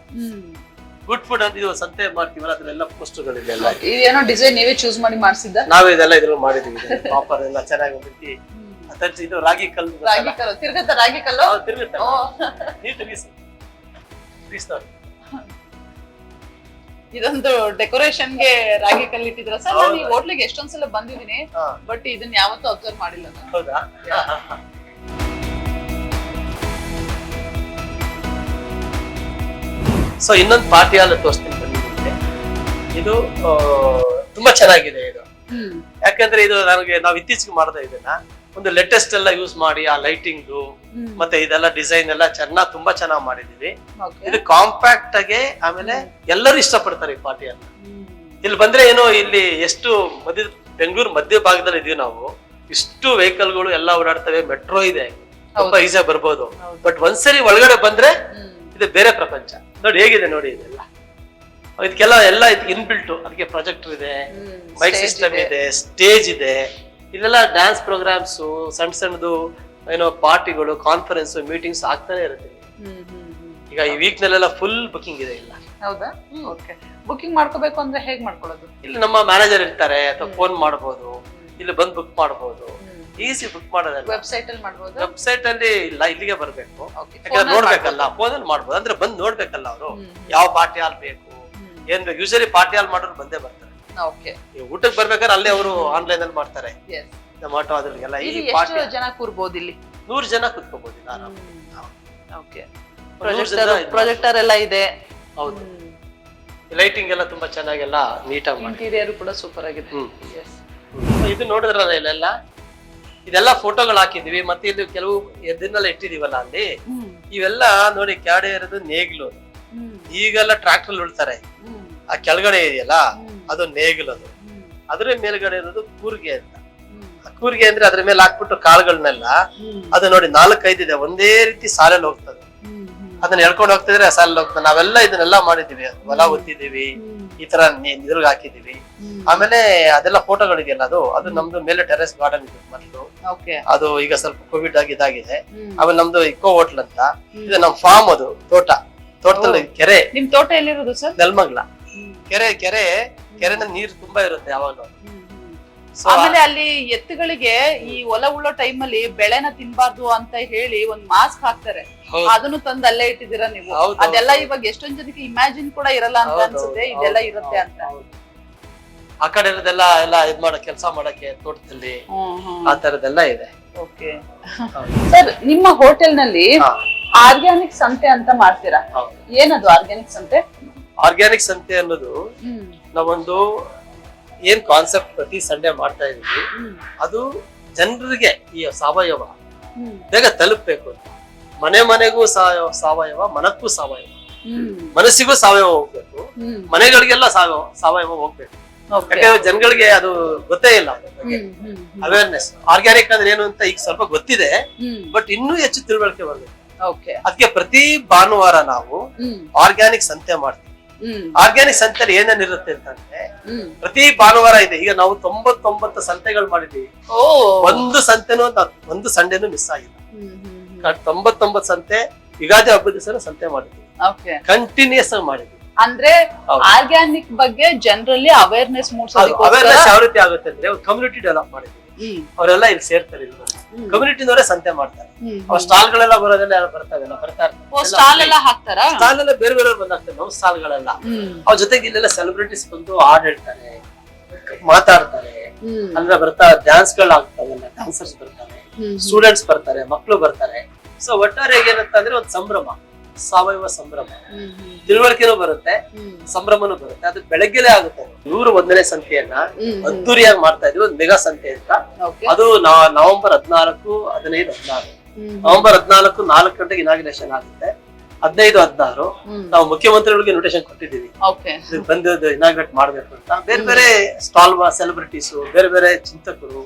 ಗುಡ್ ಫುಡ್ ಅಂತ ಇದು ಸಂತೆ ಮಾಡ್ತೀವಲ್ಲ, ಅದ್ರೆಲ್ಲ ಪೋಸ್ಟರ್ಗಳಿದೆ. ಎಲ್ಲ ಇದೇನೋ ಡಿಸೈನ್ ನೀವೇ ಚೂಸ್ ಮಾಡಿ ಮಾಡಿಸಿದ್ದ? ನಾವೇ ಇದೆಲ್ಲ ಇದ್ರಲ್ಲಿ ಮಾಡಿದೀವಿ. ಆಫರ್ ಎಲ್ಲ ಚೆನ್ನಾಗಿ ಬಂದಿತ್ತು. ಇದು ರಾಗಿ ಕಲ್ಲು ತಿರ್ಗತ್ತ, ರಾಗಿ ಕಲ್ಲು ತಿರುಗುತ್ತೆ. ನೀವು ತಿರುಗಿಸಿ ನೋಡಿ. ಇದೊಂದು ಡೆಕೋರೇಷನ್ಗೆ ರಾಗಿ ಕಲ್ಲು ಇಟ್ಟಿದ್ರ ಸರ್? ನಾನು ಈ ಹೋಟ್ಲಿಗೆ ಎಷ್ಟೊಂದ್ಸಲ ಬಂದಿದ್ದೀನಿ, ಬಟ್ ಇದನ್ನ ಯಾವತ್ತೂ ಅಬ್ಸರ್ವ್ ಮಾಡಿಲ್ಲ ನಾನು. ಹೌದಾ? ಸೊ ಇನ್ನೊಂದು ಪಾರ್ಟಿ ಹಾಲ್ ತೋರಿಸ್ತೀನಿ ಬಂದಿದ್ದೆ. ಇದು ತುಂಬಾ ಚೆನ್ನಾಗಿದೆ ಇದು. ಯಾಕಂದ್ರೆ ಇದು ನಾವು ಇತ್ತೀಚೆಗೆ ಮಾಡ್ತಾ ಇದನ್ನ ಒಂದು ಲೇಟೆಸ್ಟ್ ಎಲ್ಲ ಯೂಸ್ ಮಾಡಿ, ಆ ಲೈಟಿಂಗ್ ಮತ್ತೆ ಇದೆಲ್ಲ ಡಿಸೈನ್ ಎಲ್ಲ ತುಂಬಾ ಚೆನ್ನಾಗಿ ಮಾಡಿದೀವಿ. ಇದು ಕಾಂಪ್ಯಾಕ್ಟ್ ಆಗಿ, ಆಮೇಲೆ ಎಲ್ಲರೂ ಇಷ್ಟಪಡ್ತಾರೆ ಈ ಪಾರ್ಟಿ ಅನ್ನ. ಇಲ್ಲಿ ಬಂದ್ರೆ ಏನೋ ಇಲ್ಲಿ ಎಷ್ಟು ಬೆಂಗಳೂರು ಮಧ್ಯ ಭಾಗದಲ್ಲಿ ಇದೀವಿ ನಾವು. ಇಷ್ಟು ವೆಹಿಕಲ್ಗಳು ಎಲ್ಲ ಓಡಾಡ್ತವೆ, ಮೆಟ್ರೋ ಇದೆ, ತುಂಬಾ ಈಸಿಯಾಗಿ ಬರ್ಬೋದು. ಬಟ್ ಒಂದ್ಸರಿ ಒಳಗಡೆ ಬಂದ್ರೆ ಇದು ಬೇರೆ ಪ್ರಪಂಚ. ನೋಡಿ ಹೇಗಿದೆ ನೋಡಿ ಇದೆಲ್ಲ. ಇದಕ್ಕೆಲ್ಲ ಎಲ್ಲ ಇನ್ಬಿಲ್ಟ್. ಅದಕ್ಕೆ ಪ್ರೊಜೆಕ್ಟರ್ ಇದೆ, ಮೈಕ್ ಸಿಸ್ಟಮ್ ಇದೆ, ಸ್ಟೇಜ್ ಇದೆ. ಇದೆಲ್ಲ ಡ್ಯಾನ್ಸ್ ಪ್ರೋಗ್ರಾಮ್ಸ್, ಸಣ್ಣದು ಏನೋ ಪಾರ್ಟಿಗಳು, ಕಾನ್ಫರೆನ್ಸ್, ಮೀಟಿಂಗ್ಸ್ ಆಗ್ತಾನೆ ಇರುತ್ತೆ. ಈಗ ಈ ವೀಕ್ ನಲ್ಲೆಲ್ಲ ಫುಲ್ ಬುಕಿಂಗ್ ಇದೆ. ಇಲ್ಲ ಹೌದಾ? ಓಕೆ. ಬುಕಿಂಗ್ ಮಾಡ್ಕೋಬೇಕು ಅಂದ್ರೆ ಹೇಗ್ ಮಾಡ್ಕೊಳ್ಳೋದು? ಇಲ್ಲಿ ನಮ್ಮ ಮ್ಯಾನೇಜರ್ ಇರ್ತಾರೆ, ಅಥವಾ ಫೋನ್ ಮಾಡಬಹುದು, ಇಲ್ಲಿ ಬಂದು ಬುಕ್ ಮಾಡಬಹುದು. ಈಸಿ ಬುಕ್ ಮಾಡೋದಲ್ಲ, ವೆಬ್ಸೈಟ್ ಅಲ್ಲಿ ಮಾಡಬಹುದು. ವೆಬ್ಸೈಟ್ ಅಲ್ಲಿ ಇಲ್ಲ, ಇಲ್ಲಿಗೆ ಬರ್ಬೇಕು. ಯಾಕಂದ್ರೆ ನೋಡ್ಬೇಕಲ್ಲ, ಫೋನ್ ಅಲ್ಲಿ ಮಾಡ್ಬೋದು. ಅಂದ್ರೆ ಬಂದ್ ನೋಡ್ಬೇಕಲ್ಲ ಅವರು ಯಾವ ಪಾರ್ಟಿ ಹಾಲ್ ಬೇಕು, ಏನ್ ಬೇಕು. ಯೂಶಲಿ ಪಾರ್ಟಿ ಹಾಲ್ ಮಾಡೋರು ಬಂದೇ ಬರ್ತಾರೆ. ಊಟಕ್ಕೆ ಬರ್ಬೇಕಾದ್ರೆ ಅಲ್ಲೇ ಅವರು ಆನ್ಲೈನ್ ಅಲ್ಲಿ ಮಾಡ್ತಾರೆ. ಟೊಮಾಟೊ ಅದ್ರಿಗೆಲ್ಲ. ಎಷ್ಟು ಜನ ಕೂರ್ಬೋದು ಇಲ್ಲಿ? 100 ಜನ ಕುತ್ಕೋಬಹುದು. ಪ್ರೊಜೆಕ್ಟರ್ ಎಲ್ಲ ಇದೆ. ಹೌದು. ಲೈಟಿಂಗ್ ಎಲ್ಲ ತುಂಬಾ ಚೆನ್ನಾಗೆಲ್ಲ ನೀಟಾಗಿ ಮಾಡಿ. ಇಂಟೀರಿಯರ್ ಕೂಡ ಸೂಪರ್ ಆಗಿದೆ. ಇದು ನೋಡಿದ್ರಲ್ಲ, ಇಲ್ಲೆಲ್ಲ ಇದೆಲ್ಲ ಫೋಟೋಗಳು ಹಾಕಿದೀವಿ. ಮತ್ತೆ ಇದು ಕೆಲವು ಎದ್ದನ್ನೆಲ್ಲ ಇಟ್ಟಿದೀವಲ್ಲ ಅಲ್ಲಿ, ಇವೆಲ್ಲ ನೋಡಿ ಕೆಳಗಡೆ ಇರೋದು ನೇಗಿಲು. ಈಗೆಲ್ಲ ಟ್ರಾಕ್ಟರ್ ಉಳ್ತಾರೆ. ಆ ಕೆಳಗಡೆ ಇದೆಯಲ್ಲ ಅದು ನೇಗಿಲು. ಅದ್ರ ಮೇಲ್ಗಡೆ ಇರೋದು ಕೂರ್ಗೆ ಅಂತ. ಕೂರ್ಗೆ ಅಂದ್ರೆ ಅದ್ರ ಮೇಲೆ ಹಾಕ್ಬಿಟ್ಟು ಕಾಳುಗಳನ್ನೆಲ್ಲ, ಅದು ನೋಡಿ 4-5 ಇದೆ, ಒಂದೇ ರೀತಿ ಸಾಲಲ್ಲಿ ಹೋಗ್ತದೆ. ಅದನ್ನ ಎಳ್ಕೊಂಡು ಹೋಗ್ತಿದ್ರೆ ಸಾಲಲ್ಲಿ ಹೋಗ್ತದೆ. ನಾವೆಲ್ಲ ಇದನ್ನೆಲ್ಲ ಮಾಡಿದೀವಿ, ಹೊಲ ಒತ್ತಿದೀವಿ, ಈ ತರ ಇದ್ರಿಗೆ ಹಾಕಿದೀವಿ. ಆಮೇಲೆ ಅದೆಲ್ಲ ಫೋಟೋಗಳಿದೆಯಲ್ಲ, ಅದು ನಮ್ದು ಮೇಲೆ ಟೆರೆಸ್ ಗಾರ್ಡನ್ ಇದೆ ಮೊದಲು. ಅದು ಈಗ ಸ್ವಲ್ಪ ಕೋವಿಡ್ ಆಗಿ ಇದಾಗಿದೆ. ಆಮೇಲೆ ನಮ್ದು ಇಕೋ ಹೋಟ್ಲ್ ಅಂತ ಇದು ನಮ್ ಫಾರ್ಮ್. ಅದು ತೋಟದಲ್ಲಿ ಕೆರೆ. ನಿಮ್ ತೋಟ ಎಲ್ಲಿರೋದು ಸರ್? ನೆಲಮಂಗಲ. ಕೆರೆನ ನೀರು ತುಂಬಾ ಇರುತ್ತೆ ಯಾವಾಗಲೂ. ಆಮೇಲೆ ಅಲ್ಲಿ ಎತ್ತುಗಳಿಗೆ ಈ ಹೊಲ ಉಳ್ಳೋ ಟೈಮ್ ಅಲ್ಲಿ ಬೆಳೆನ ತಿನ್ಬಾರ್ದು ಅಂತ ಹೇಳಿ ಒಂದ್ ಮಾಸ್ಕ್ ಹಾಕ್ತಾರೆ. ಅದನ್ನು ತಂದು ಅಲ್ಲೇ ಇಟ್ಟಿದ್ದೀರಾ ನೀವು? ಅದೆಲ್ಲ ಇವಾಗ ಎಷ್ಟೊಂದ್ ಜನಕ್ಕೆ ಇಮ್ಯಾಜಿನ್ ಕೂಡ ಇರಲ್ಲ ಅಂತ ಅನ್ಸುತ್ತೆ, ಇದೆಲ್ಲ ಇರುತ್ತೆ ಅಂತ. ಆ ಕಡೆ ಇರೋದೆಲ್ಲ ಇದ್ ಮಾಡೋ ಕೆಲಸ ಮಾಡಕ್ಕೆ ತೋಟದಲ್ಲಿ ಆ ತರದೆಲ್ಲ ಇದೆ. ಓಕೆ ಸರ್, ನಿಮ್ಮ ಹೋಟೆಲ್ ನಲ್ಲಿ ಆರ್ಗ್ಯಾನಿಕ್ ಸಂತೆ ಅಂತ ಮಾಡ್ತೀರಾ? ಏನದು ಆರ್ಗ್ಯಾನಿಕ್ ಸಂತೆ? ಆರ್ಗ್ಯಾನಿಕ್ ಸಂತೆ ಅನ್ನೋದು ನಾವೊಂದು ಏನ್ ಕಾನ್ಸೆಪ್ಟ್ ಪ್ರತಿ ಸಂಡೇ ಮಾಡ್ತಾ ಇದೀವಿ, ಅದು ಜನರಿಗೆ ಈ ಸಾವಯವ ಬೇಗ ತಲುಪಬೇಕು ಅಂತ. ಮನೆ ಮನೆಗೂ ಸಾವಯವ, ಮನಕ್ಕೂ ಸಾವಯವ, ಮನಸ್ಸಿಗೂ ಸಾವಯವ ಹೋಗ್ಬೇಕು, ಮನೆಗಳಿಗೆಲ್ಲ ಸಾವಯವ ಹೋಗ್ಬೇಕು. ಯಾಕಂದ್ರೆ ಜನಗಳಿಗೆ ಅದು ಗೊತ್ತೇ ಇಲ್ಲ, ಅವೇರ್ನೆಸ್ ಆರ್ಗ್ಯಾನಿಕ್ ಅಂದ್ರೆ ಏನು ಅಂತ ಈಗ ಸ್ವಲ್ಪ ಗೊತ್ತಿದೆ, ಬಟ್ ಇನ್ನೂ ಹೆಚ್ಚು ತಿಳುವಳಿಕೆ ಬರ್ಬೇಕು. ಅದಕ್ಕೆ ಪ್ರತಿ ಭಾನುವಾರ ನಾವು ಆರ್ಗ್ಯಾನಿಕ್ ಸಂತೆ ಮಾಡ್ತೀವಿ. ಆರ್ಗ್ಯಾನಿಕ್ ಸಂತೆಯಲ್ಲಿ ಏನೇನಿರುತ್ತೆ ಅಂತಂದ್ರೆ ಪ್ರತಿ ಭಾನುವಾರ ಇದೆ. ಈಗ ನಾವು 99 ಸಂತೆಗಳು ಮಾಡಿದೀವಿ, ಒಂದು ಸಂಡೇನು ಮಿಸ್ ಆಗಿಲ್ಲ. 99 ಸಂತೆ ಯುಗಾದಿ ಹಬ್ಬದ ದಿವಸ ಸಂತೆ ಮಾಡಿದ್ವಿ, ಕಂಟಿನ್ಯೂಸ್ ಆಗಿ ಮಾಡಿದ್ವಿ. ಅಂದ್ರೆ ಆರ್ಗ್ಯಾನಿಕ್ ಬಗ್ಗೆ ಜನರಲ್ಲಿ ಅವೇರ್ನೆಸ್ ಮೂಡಿಸೋದಕ್ಕೆ ಅವೇರ್ನೆಸ್ ಯಾವ ರೀತಿ ಆಗುತ್ತೆ ಅಂದ್ರೆ ಕಮ್ಯುನಿಟಿ ಡೆವಲಪ್ ಮಾಡಿದ್ವಿ. ಅವರೆಲ್ಲ ಇಲ್ಲಿ ಸೇರ್ತಾರೆ, ಕಮ್ಯುನಿಟಿನವರೇ ಸಂತೆ ಮಾಡ್ತಾರೆ. ಸ್ಟಾಲ್ ಗಳೆಲ್ಲ ಬರೋದೆಲ್ಲ ಬರ್ತಾರೆ. ಸ್ಟಾಲ್ ಎಲ್ಲ ಹಾಕ್ತಾರ, ಸ್ಟಾಲ್ ಎಲ್ಲ ಬೇರೆ ಬೇರೆ ಬಂದಾಗ್ತದೆ ನಮ್ಮ ಸ್ಟಾಲ್ ಗಳೆಲ್ಲ. ಅವ್ರ ಜೊತೆಗೆ ಇಲ್ಲೆಲ್ಲ ಸೆಲೆಬ್ರಿಟೀಸ್ ಬಂದು ಹಾಡ್ ಹೇಳ್ತಾರೆ, ಮಾತಾಡ್ತಾರೆ, ಅಂದ್ರೆ ಬರ್ತಾರೆ, ಡ್ಯಾನ್ಸ್ ಗಳು ಆಗ್ತವೆ, ಡ್ಯಾನ್ಸರ್ಸ್ ಬರ್ತಾರೆ, ಸ್ಟೂಡೆಂಟ್ಸ್ ಬರ್ತಾರೆ, ಮಕ್ಕಳು ಬರ್ತಾರೆ. ಸೊ ಒಟ್ಟಾರೆ ಏನಂತ ಅಂದ್ರೆ ಒಂದು ಸಂಭ್ರಮ, ಸಾವಯವ ಸಂಭ್ರಮ, ತಿಳುವಳಿಕೆನೂ ಬರುತ್ತೆ, ಸಂಭ್ರಮನೂ ಬರುತ್ತೆ. ಅದು ಬೆಳಗ್ಗೆಲೆ ಆಗುತ್ತೆ. 101ನೇ ಸಂತೆಯನ್ನ ಅದ್ದೂರಿಯಾಗಿ ಮಾಡ್ತಾ ಇದ್ವಿ, ಒಂದು ಮೆಗಾ ಸಂತೆ ಅಂತ. ಅದು ನವೆಂಬರ್ 14, 15, 16. ನವೆಂಬರ್ 14 4 ಗಂಟೆಗೆ ಇನಾಗ್ರೇಷನ್ ಆಗುತ್ತೆ. 15, 16 ನಾವು ಮುಖ್ಯಮಂತ್ರಿಗಳಿಗೆ ಇನ್ವಿಟೇಷನ್ ಕೊಟ್ಟಿದ್ದೀವಿ, ಬಂದು ಇನಾಗ್ರೇಟ್ ಮಾಡ್ಬೇಕು ಅಂತ. ಬೇರೆ ಬೇರೆ ಸ್ಟಾಲ್ ಸೆಲೆಬ್ರಿಟೀಸ್, ಬೇರೆ ಬೇರೆ ಚಿಂತಕರು,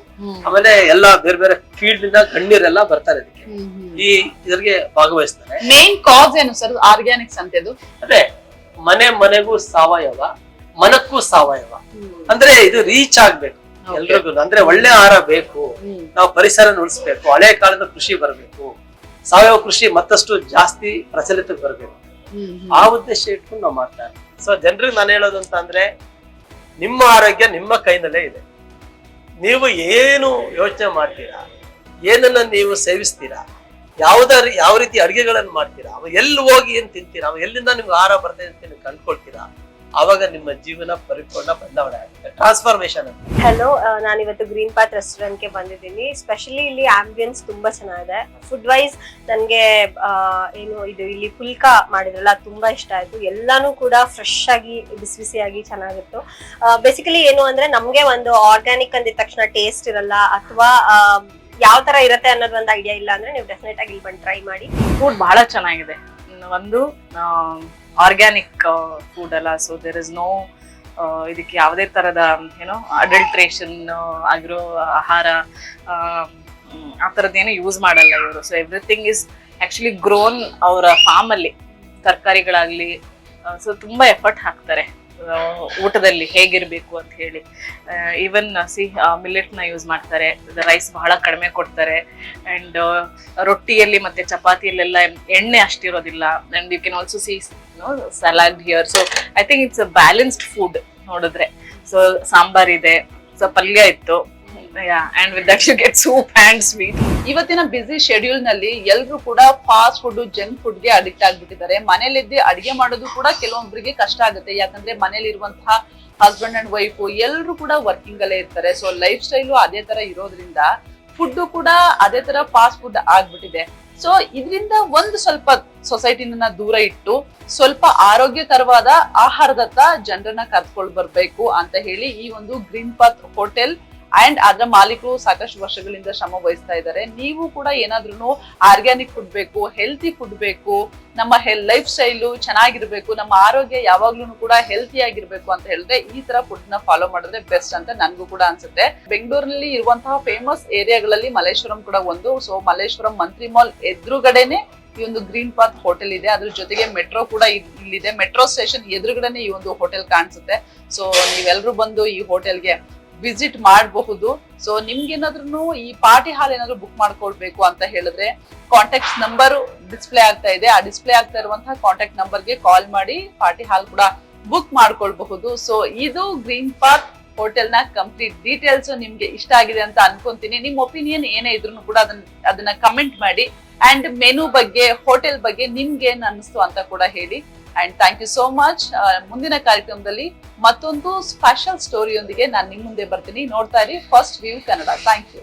ಆಮೇಲೆ ಎಲ್ಲಾ ಬೇರೆ ಬೇರೆ ಫೀಲ್ಡ್ ಇಂದ ಗಣ್ಯರೆಲ್ಲ ಬರ್ತಾರೆ ಇದಕ್ಕೆ, ಈ ಇದ್ರಿಗೆ ಭಾಗವಹಿಸ್ತಾರೆ. ಮೇನ್ ಕಾಸ್ ಏನು ಸರ್ ಆರ್ಗ್ಯಾನಿಕ್ ಸಂತೆದು? ಅದೇ ಮನೆ ಮನೆಗೂ ಸಾವಯವ, ಮನಕ್ಕೂ ಸಾವಯವ. ಅಂದ್ರೆ ಇದು ರೀಚ್ ಆಗ್ಬೇಕು ಎಲ್ರಿಗೂ. ಅಂದ್ರೆ ಒಳ್ಳೆ ಆಹಾರ ಬೇಕು, ನಾವು ಪರಿಸರ ಉಳಿಸ್ಬೇಕು, ಹಳೆ ಕಾಲದ ಕೃಷಿ ಬರ್ಬೇಕು, ಸಾವಯವ ಕೃಷಿ ಮತ್ತಷ್ಟು ಜಾಸ್ತಿ ಪ್ರಚಲಿತಕ್ಕೆ ಬರ್ಬೇಕು. ಆ ಉದ್ದೇಶ ಇಟ್ಕೊಂಡು ನಾವು ಮಾಡ್ತಾ ಇದ್ದೀವಿ. ಸೊ ಜನರಿಗೆ ನಾನು ಹೇಳೋದು ಅಂತ ಅಂದ್ರೆ, ನಿಮ್ಮ ಆರೋಗ್ಯ ನಿಮ್ಮ ಕೈನಲ್ಲೇ ಇದೆ. ನೀವು ಏನು ಯೋಚನೆ ಮಾಡ್ತೀರಾ, ಏನನ್ನ ನೀವು ಸೇವಿಸ್ತೀರಾ, ಯಾವ ರೀತಿ ಅಡಿಗೆಗಳನ್ನು ಮಾಡ್ತೀರಾ, ಅವ ಎಲ್ಲಿ ಹೋಗಿ ಏನ್ ತಿಂತೀರಾ, ಅವ ಎಲ್ಲಿಂದ ನಿಮ್ಗೆ ಆಹಾರ ಬರ್ತದೆ ಅಂತ ನೀವು ಕಂಡ್ಕೊಳ್ತೀರಾ, ಆವಾಗ ನಿಮ್ಮ ಜೀವನ ಪರಿಪೂರ್ಣ ಬದಲಾವಣೆ ಆಗುತ್ತೆ, ಟ್ರಾನ್ಸ್ಫಾರ್ಮೇಶನ್ ಅಂತ. ಹಲೋ, ನಾನಿವತ್ತು ಗ್ರೀನ್ ಪಾತ್ ರೆಸ್ಟೋರೆಂಟ್ ಗೆ ಬಂದಿದ್ದೀನಿ. ಸ್ಪೆಷಲಿ ಇಲ್ಲಿ ಆಂಬಿಯನ್ಸ್ ತುಂಬಾ ಚೆನ್ನಾಗಿದೆ. ಫುಡ್ ವೈಸ್ ನನ್ಗೆ ಏನು ಇದು ಇಲ್ಲಿ ಪುಲ್ಕ ಮಾಡಿದ್ರಲ್ಲ ತುಂಬಾ ಇಷ್ಟ ಆಯ್ತು. ಎಲ್ಲಾನು ಕೂಡ ಫ್ರೆಶ್ ಆಗಿ ಬಿಸಿ ಬಿಸಿಯಾಗಿ ಚೆನ್ನಾಗಿತ್ತು. ಬೇಸಿಕಲಿ ಏನು ಅಂದ್ರೆ ನಮ್ಗೆ ಒಂದು ಆರ್ಗ್ಯಾನಿಕ್ ಅಂದಿದ ತಕ್ಷಣ ಟೇಸ್ಟ್ ಇರಲ್ಲ, ಅಥವಾ ಯಾವ ತರ ಇರತ್ತೆ ಅನ್ನೋದು ಒಂದು ಐಡಿಯಾ ಇಲ್ಲ ಅಂದ್ರೆ ನೀವು ಡೆಫಿನೆಟ್ ಆಗಿ ಇಲ್ಲಿ ಬಂದು ಟ್ರೈ ಮಾಡಿ. ಫುಡ್ ಬಹಳ ಚೆನ್ನಾಗಿದೆ. ಒಂದು ಆರ್ಗ್ಯಾನಿಕ್ ಫುಡ್ ಅಲ್ಲ, ಸೊ ದೇರ್ ಇಸ್ ನೋ ಇದಕ್ಕೆ ಯಾವುದೇ ತರದ ಏನೋ ಅಡಲ್ಟ್ರೇಷನ್ ಆಗಿರೋ ಆಹಾರ ಆ ಥರದ್ದೇನು ಯೂಸ್ ಮಾಡಲ್ಲ ಇವರು. So everything is actually grown ಅವರ ಫಾರ್ಮ್ ಅಲ್ಲಿ. ತರಕಾರಿಗಳಾಗ್ಲಿ, ಸೊ ತುಂಬಾ ಎಫರ್ಟ್ ಹಾಕ್ತಾರೆ ಊಟದಲ್ಲಿ ಹೇಗಿರ್ಬೇಕು ಅಂತ ಹೇಳಿ. ಈವನ್ ಮಿಲ್ಲೆಟ್ ನ ಯೂಸ್ ಮಾಡ್ತಾರೆ, ರೈಸ್ ಬಹಳ ಕಡಿಮೆ ಕೊಡ್ತಾರೆ, ಅಂಡ್ ರೊಟ್ಟಿಯಲ್ಲಿ ಮತ್ತೆ ಚಪಾತಿಯಲ್ಲೆಲ್ಲ ಎಣ್ಣೆ ಅಷ್ಟಿರೋದಿಲ್ಲ. And you can also see salad here. So I think it's a balanced food ನೋಡಿದ್ರೆ. ಸೊ ಸಾಂಬಾರ್ ಇದೆ, ಸೊ ಪಲ್ಯ ಇತ್ತು, and with that you get soup and sweet. ಇವತ್ತಿನ ಬಿಸಿ ಶೆಡ್ಯೂಲ್ ನಲ್ಲಿ ಎಲ್ರು ಕೂಡ ಫಾಸ್ಟ್ ಫುಡ್, ಜಂಕ್ ಫುಡ್ ಗೆ ಅಡಿಕ್ಟ್ ಆಗ್ಬಿಟ್ಟಿದ್ದಾರೆ. ಮನೇಲಿದ್ದೆ ಅಡಿಗೆ ಮಾಡೋದು ಕೂಡ ಕೆಲವೊಬ್ಬರಿಗೆ ಕಷ್ಟ ಆಗುತ್ತೆ, ಯಾಕಂದ್ರೆ ಮನೇಲಿ ಇರುವಂತಹ ಹಸ್ಬೆಂಡ್ ಅಂಡ್ ವೈಫ್ ಎಲ್ರು ಕೂಡ ವರ್ಕಿಂಗ್ ಅಲ್ಲೇ ಇರ್ತಾರೆ. ಸೊ ಲೈಫ್ ಸ್ಟೈಲು ಅದೇ ತರ ಇರೋದ್ರಿಂದ ಫುಡ್ ಕೂಡ ಅದೇ ತರ ಫಾಸ್ಟ್ ಫುಡ್ ಆಗ್ಬಿಟ್ಟಿದೆ. ಸೊ ಇದರಿಂದ ಒಂದು ಸ್ವಲ್ಪ ಸೊಸೈಟಿನ ದೂರ ಇಟ್ಟು ಸ್ವಲ್ಪ ಆರೋಗ್ಯಕರವಾದ ಆಹಾರದತ್ತ ಜನರನ್ನ ಕರ್ಕೊಂಡು ಬರ್ಬೇಕು ಅಂತ ಹೇಳಿ ಈ ಒಂದು ಗ್ರೀನ್ ಪಾತ್ ಹೋಟೆಲ್ ಅಂಡ್ ಅದರ ಮಾಲೀಕರು ಸಾಕಷ್ಟು ವರ್ಷಗಳಿಂದ ಶ್ರಮ ವಹಿಸ್ತಾ ಇದ್ದಾರೆ. ನೀವು ಕೂಡ ಏನಾದ್ರೂ ಆರ್ಗ್ಯಾನಿಕ್ ಫುಡ್ ಬೇಕು, ಹೆಲ್ತಿ ಫುಡ್ ಬೇಕು, ನಮ್ಮ ಲೈಫ್ ಸ್ಟೈಲು ಚೆನ್ನಾಗಿರ್ಬೇಕು, ನಮ್ಮ ಆರೋಗ್ಯ ಯಾವಾಗ್ಲೂ ಕೂಡ ಹೆಲ್ತಿ ಆಗಿರ್ಬೇಕು ಅಂತ ಹೇಳಿದ್ರೆ ಈ ತರ ಫುಡ್ ನ ಫಾಲೋ ಮಾಡಿದ್ರೆ ಬೆಸ್ಟ್ ಅಂತ ನನ್ಗೂ ಕೂಡ ಅನ್ಸುತ್ತೆ. ಬೆಂಗಳೂರಿನಲ್ಲಿ ಇರುವಂತಹ ಫೇಮಸ್ ಏರಿಯಾಗಳಲ್ಲಿ ಮಲ್ಲೇಶ್ವರಂ ಕೂಡ ಒಂದು. ಸೊ ಮಲ್ಲೇಶ್ವರಂ ಮಂತ್ರಿ ಮಾಲ್ ಎದುರುಗಡೆನೆ ಈ ಒಂದು ಗ್ರೀನ್ ಪಾತ್ ಹೋಟೆಲ್ ಇದೆ. ಅದ್ರ ಜೊತೆಗೆ ಮೆಟ್ರೋ ಕೂಡ ಇಲ್ಲಿದೆ. ಮೆಟ್ರೋ ಸ್ಟೇಷನ್ ಎದುರುಗಡೆನೆ ಈ ಒಂದು ಹೋಟೆಲ್ ಕಾಣಿಸುತ್ತೆ. ಸೊ ನೀವೆಲ್ರೂ ಬಂದು ಈ ಹೋಟೆಲ್ಗೆ ವಿಸಿಟ್ ಮಾಡಬಹುದು. ಸೊ ನಿಮ್ಗೇನಾದ್ರೂ ಈ ಪಾರ್ಟಿ ಹಾಲ್ ಏನಾದ್ರು ಬುಕ್ ಮಾಡ್ಕೊಳ್ಬೇಕು ಅಂತ ಹೇಳಿದ್ರೆ ಕಾಂಟ್ಯಾಕ್ಟ್ ನಂಬರ್ ಡಿಸ್ಪ್ಲೇ ಆಗ್ತಾ ಇದೆ. ಆ ಡಿಸ್ಪ್ಲೇ ಆಗ್ತಾ ಇರುವಂತಹ ಕಾಂಟ್ಯಾಕ್ಟ್ ನಂಬರ್ಗೆ ಕಾಲ್ ಮಾಡಿ ಪಾರ್ಟಿ ಹಾಲ್ ಕೂಡ ಬುಕ್ ಮಾಡ್ಕೊಳ್ಬಹುದು. ಸೊ ಇದು ಗ್ರೀನ್ ಪಾತ್ ಹೋಟೆಲ್ ನ ಕಂಪ್ಲೀಟ್ ಡೀಟೇಲ್ಸ್. ನಿಮ್ಗೆ ಇಷ್ಟ ಆಗಿದೆ ಅಂತ ಅನ್ಕೊಂತೀನಿ. ನಿಮ್ ಒಪಿನಿಯನ್ ಏನೇ ಇದ್ರು ಕೂಡ ಅದನ್ನ ಕಮೆಂಟ್ ಮಾಡಿ. ಅಂಡ್ ಮೆನು ಬಗ್ಗೆ, ಹೋಟೆಲ್ ಬಗ್ಗೆ ನಿಮ್ಗೆ ಏನ್ ಅನಿಸ್ತು ಅಂತ ಕೂಡ ಹೇಳಿ. And thank you so much. ಮುಂದಿನ ಕಾರ್ಯಕ್ರಮದಲ್ಲಿ ಮತ್ತೊಂದು ಸ್ಪೆಷಲ್ ಸ್ಟೋರಿಯೊಂದಿಗೆ ನಾನು ನಿಮ್ ಮುಂದೆ ಬರ್ತೀನಿ. ನೋಡ್ತಾ ಇರಿ first view Kannada. Thank you.